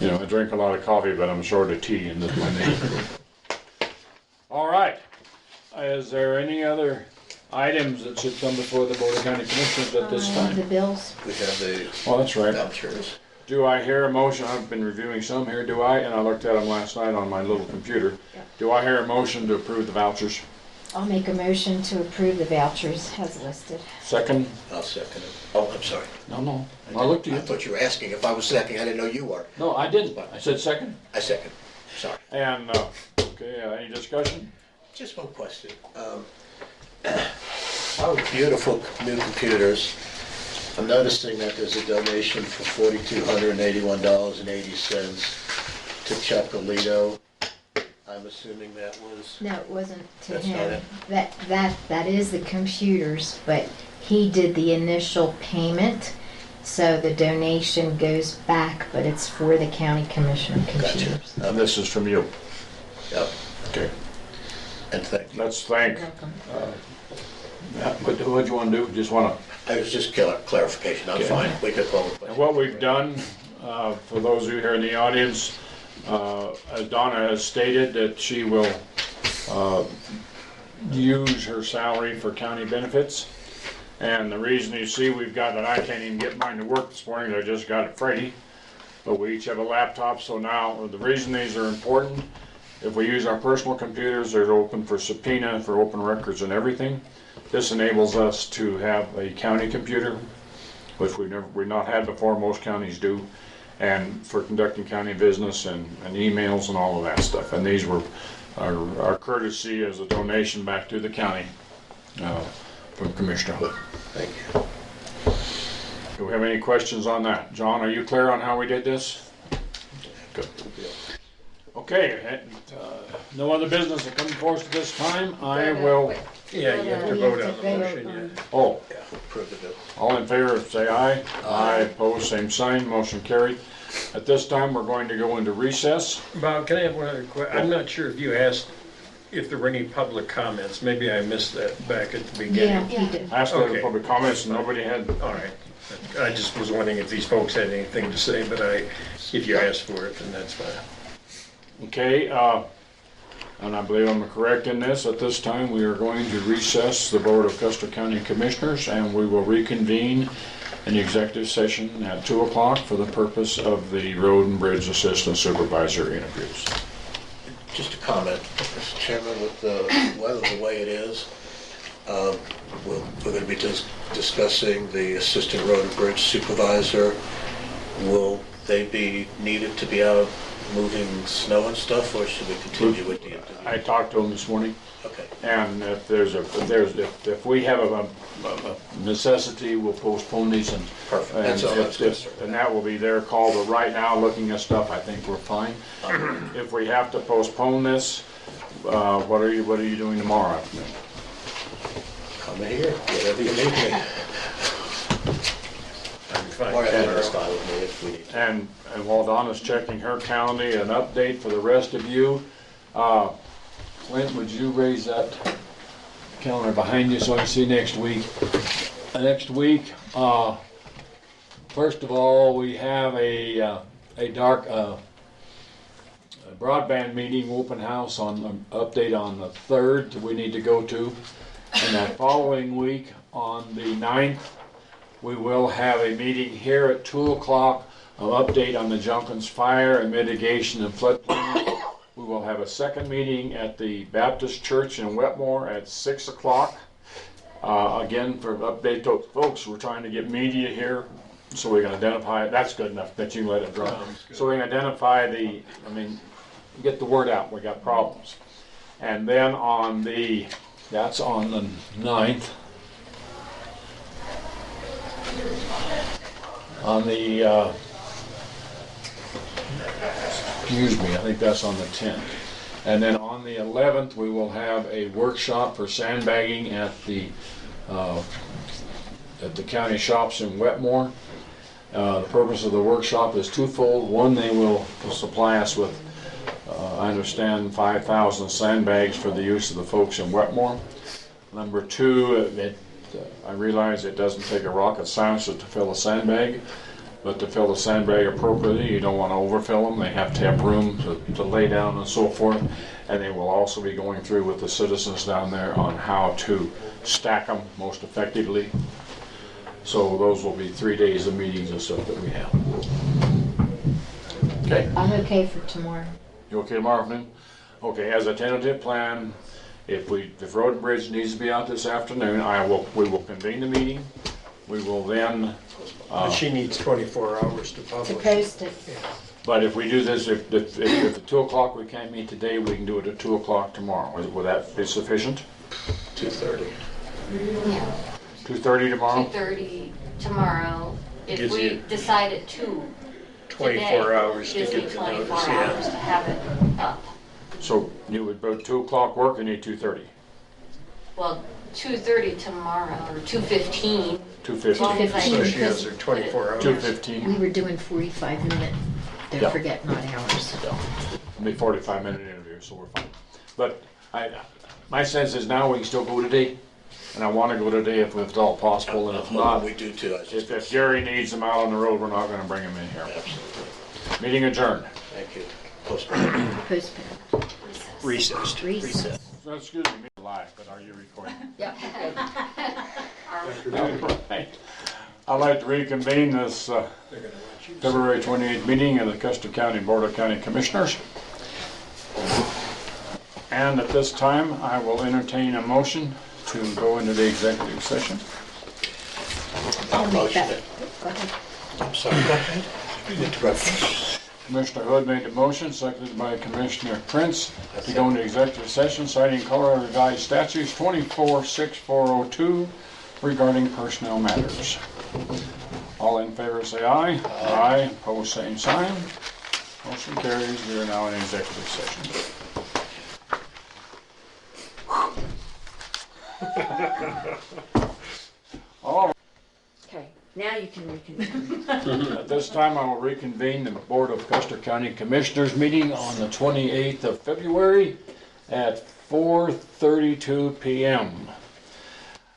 You know, I drink a lot of coffee, but I'm short of tea, and that's my name. All right. Is there any other items that should come before the Board of County Commissioners at this The time? bills. We have the Oh, that's right. vouchers. Do I hear a motion? I've been reviewing some here. Do I? And I looked at them last night on my little computer. Do I hear a motion to approve the vouchers? I'll make a motion to approve the vouchers as listed. Second? I'll second it. Oh, I'm sorry. No. I looked at I you. thought you were asking if I was second. I didn't know you were. No, I didn't. I said second. I second. Sorry. And, okay, any discussion? Just one question. Our beautiful new computers, I'm noticing that there's a donation for $4,281.80 to Chuck Alito. I'm assuming that was... No, it wasn't to That's not him. it? That is the computers, but he did the initial payment, so the donation goes back, but it's for the county commissioner computers. And this is from you. Yep, Okay. and thank you. Let's thank, Welcome. what do you want to do? Just want to... I was just clarification. I'm Okay. fine. We could call it. And what we've done, for those of you here in the audience, as Donna has stated, that she will use her salary for county benefits. And the reason you see we've got, and I can't even get mine to work this morning, I just got it Friday, but we each have a laptop, so now the reason these are important, if we use our personal computers, they're open for subpoena, for open records and everything. This enables us to have a county computer, which we've not had before, most counties do, and for conducting county business and emails and all of that stuff. And these were our courtesy as a donation back to the county from Commissioner Hood. Thank you. Do we have any questions on that? John, are you clear on how we did this? Good. Okay, no other business that comes before us at this time. I will, Yeah, you have to We vote have on to the vote motion, on- yeah. oh, Yeah, approve the bill. all in favor, say aye. Aye. Opposed, same sign, motion carried. At this time, we're going to go into recess. Bob, can I have one other question? I'm not sure if you asked if there were any public comments. Maybe I missed that back at the Yeah, beginning. he did. Asked for Okay. public comments, and nobody had. All right. I just was wondering if these folks had anything to say, but if you asked for it, then that's fine. Okay, and I believe I'm correct in this. At this time, we are going to recess the Board of Custer County Commissioners, and we will reconvene in the executive session at 2 o'clock for the purpose of the Road and Bridge Assistant Supervisor interviews. Just a comment, Mr. Chairman, with the weather the way it is, we're going to be discussing the Assistant Road and Bridge Supervisor. Will they be needed to be out moving snow and stuff, or should we continue with the interview? I talked to him this morning, Okay, and if we have a necessity, we'll postpone these and. perfect. And That's all I was concerned. and that will be their call, but right now, looking at stuff, I think we're fine. If we have to postpone this, what are you doing tomorrow afternoon? Come in here, whatever you need me. I'm fine. Or that's fine with me if we need to. And while Donna's checking her calendar, an update for the rest of you. Clint, would you raise that calendar behind you so I can see next week? Next week, first of all, we have a broadband meeting, open house on the update on the 3rd that we need to go to. And that following week, on the 9th, we will have a meeting here at 2 o'clock, an update on the Junkins fire and mitigation and floodplain. We will have a second meeting at the Baptist Church in Wetmore at 6 o'clock. Again, for update to folks, we're trying to get media here so we can identify, that's good enough that you can let it drop. So we can identify get the word out, we got problems. And then that's on the 9th. On the, excuse me, I think that's on the 10th. And then on the 11th, we will have a workshop for sandbagging at the county shops in Wetmore. The purpose of the workshop is twofold. One, they will supply us with, I understand, 5,000 sandbags for the use of the folks in Wetmore. Number two, I realize it doesn't take a rocket scientist to fill a sandbag, but to fill the sandbag appropriately, you don't want to overfill them. They have to have room to lay down and so forth. And they will also be going through with the citizens down there on how to stack them most effectively. So those will be 3 days of meetings and stuff that we have. Okay. I'm okay for tomorrow. You okay tomorrow afternoon? Okay, as a tentative plan, if Road and Bridge needs to be out this afternoon, we will convene the meeting. We will then. But she needs 24 hours to To publish. post it. But if we do this, if at 2 o'clock we can't meet today, we can do it at 2 o'clock tomorrow. Will that be sufficient? 2:30. 2:30 tomorrow? 2:30 tomorrow. If Gives we you decide at 2 24 today, hours to gives me get the 24 notice, hours yeah. to have it up. So you would about 2 o'clock work, you need 2:30. Well, 2:30 tomorrow, or 2:15. 2:15. So she has her 24 hours. 2:15. We were doing 45-minute, Yeah. don't forget, not hours. It'll be 45-minute interview, so we're fine. But my sense is now we can still go today, and I want to go today if it's all possible, and if not, We do too. if Gary needs them out on the road, we're not going to bring them in here. Absolutely. Meeting adjourned. Thank you. Postpone. Postpone. Recessed. Recess. Excuse me, live, but are you recording? Yeah. Right. I'd like to reconvene this February 28th meeting of the Custer County Board of County Commissioners. And at this time, I will entertain a motion to go into the executive session. I'll make Motion that. it. Go ahead. I'm sorry, go ahead. You interrupted. Commissioner Hood made the motion, seconded by Commissioner Prince, to go into executive session citing Colorado Revised Statutes 246402 regarding personnel matters. All in favor say aye. Aye. Opposed, same sign. Motion carries. We are now in executive session. All right. Okay, now you can reconvene. At this time, I will reconvene the Board of Custer County Commissioners meeting on the 28th of February at 4:32 p.m.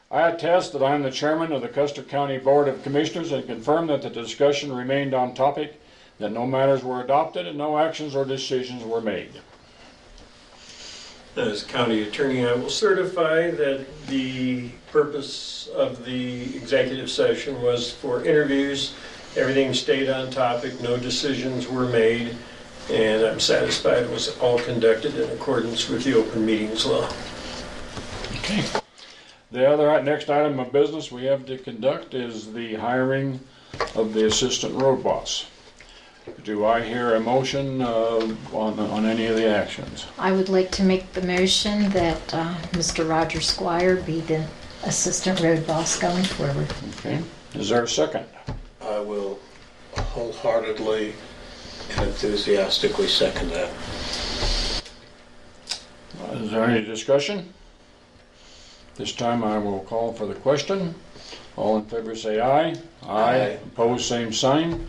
I attest that I am the chairman of the Custer County Board of Commissioners and confirm that the discussion remained on topic, that no matters were adopted and no actions or decisions were made. As county attorney, I will certify that the purpose of the executive session was for interviews. Everything stayed on topic, no decisions were made, and I'm satisfied it was all conducted in accordance with the open meetings law. Okay. The other next item of business we have to conduct is the hiring of the assistant road boss. Do I hear a motion on any of the actions? I would like to make the motion that Mr. Roger Squire be the assistant road boss going forward. Okay. Is there a second? I will wholeheartedly and enthusiastically second that. Is there any discussion? This time I will call for the question. All in favor say aye. Aye. Opposed, same sign.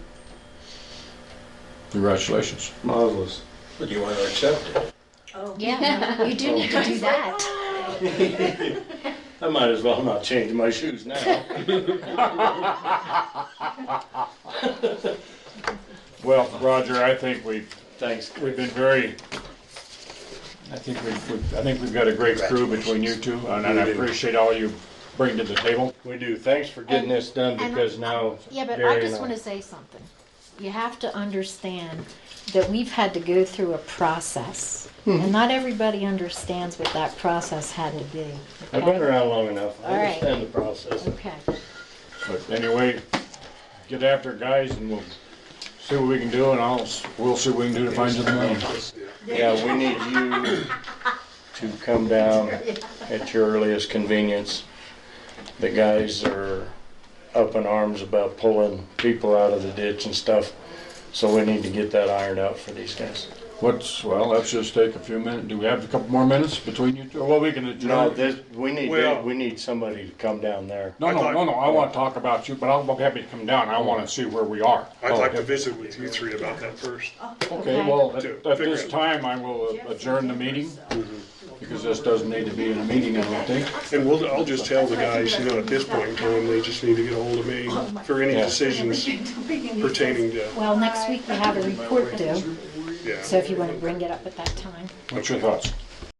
Congratulations. Marvelous. But you want to accept it? Yeah, you do need to do that. I might as well not change my shoes now. Well, Roger, I think we've Thanks. We've been very, I think we've got a great crew between you two, and I appreciate all you bring to the table. We do. Thanks for getting this done because now. Yeah, but Gary I and just want to say something. You have to understand that we've had to go through a process. And not everybody understands what that process had to be. I've Okay? been around long enough. I All right. understand the process. Okay. But anyway, get after it, guys, and we'll see what we can do, and we'll see what we can do to find you the money. Yeah, we need you to come down at your earliest convenience. The guys are up in arms about pulling people out of the ditch and stuff, so we need to get that ironed out for these guys. Well, let's just take a few minutes. Do we have a couple more minutes between you two? Well, we can adjourn. No, we Well- need somebody to come down there. No, I want to talk about you, but I'll be happy to come down. I want to see where we are. I'd like to visit with you three about that first. Okay, well, To at figure this it. time, I will adjourn the meeting, because this doesn't need to be in a meeting, I don't think. And I'll just tell the guys, at this point in time, they just need to get a hold of me for any Yeah. decisions pertaining to, Well, next week we have a report due, yeah. so if you want to bring it up at that time. What's your thoughts?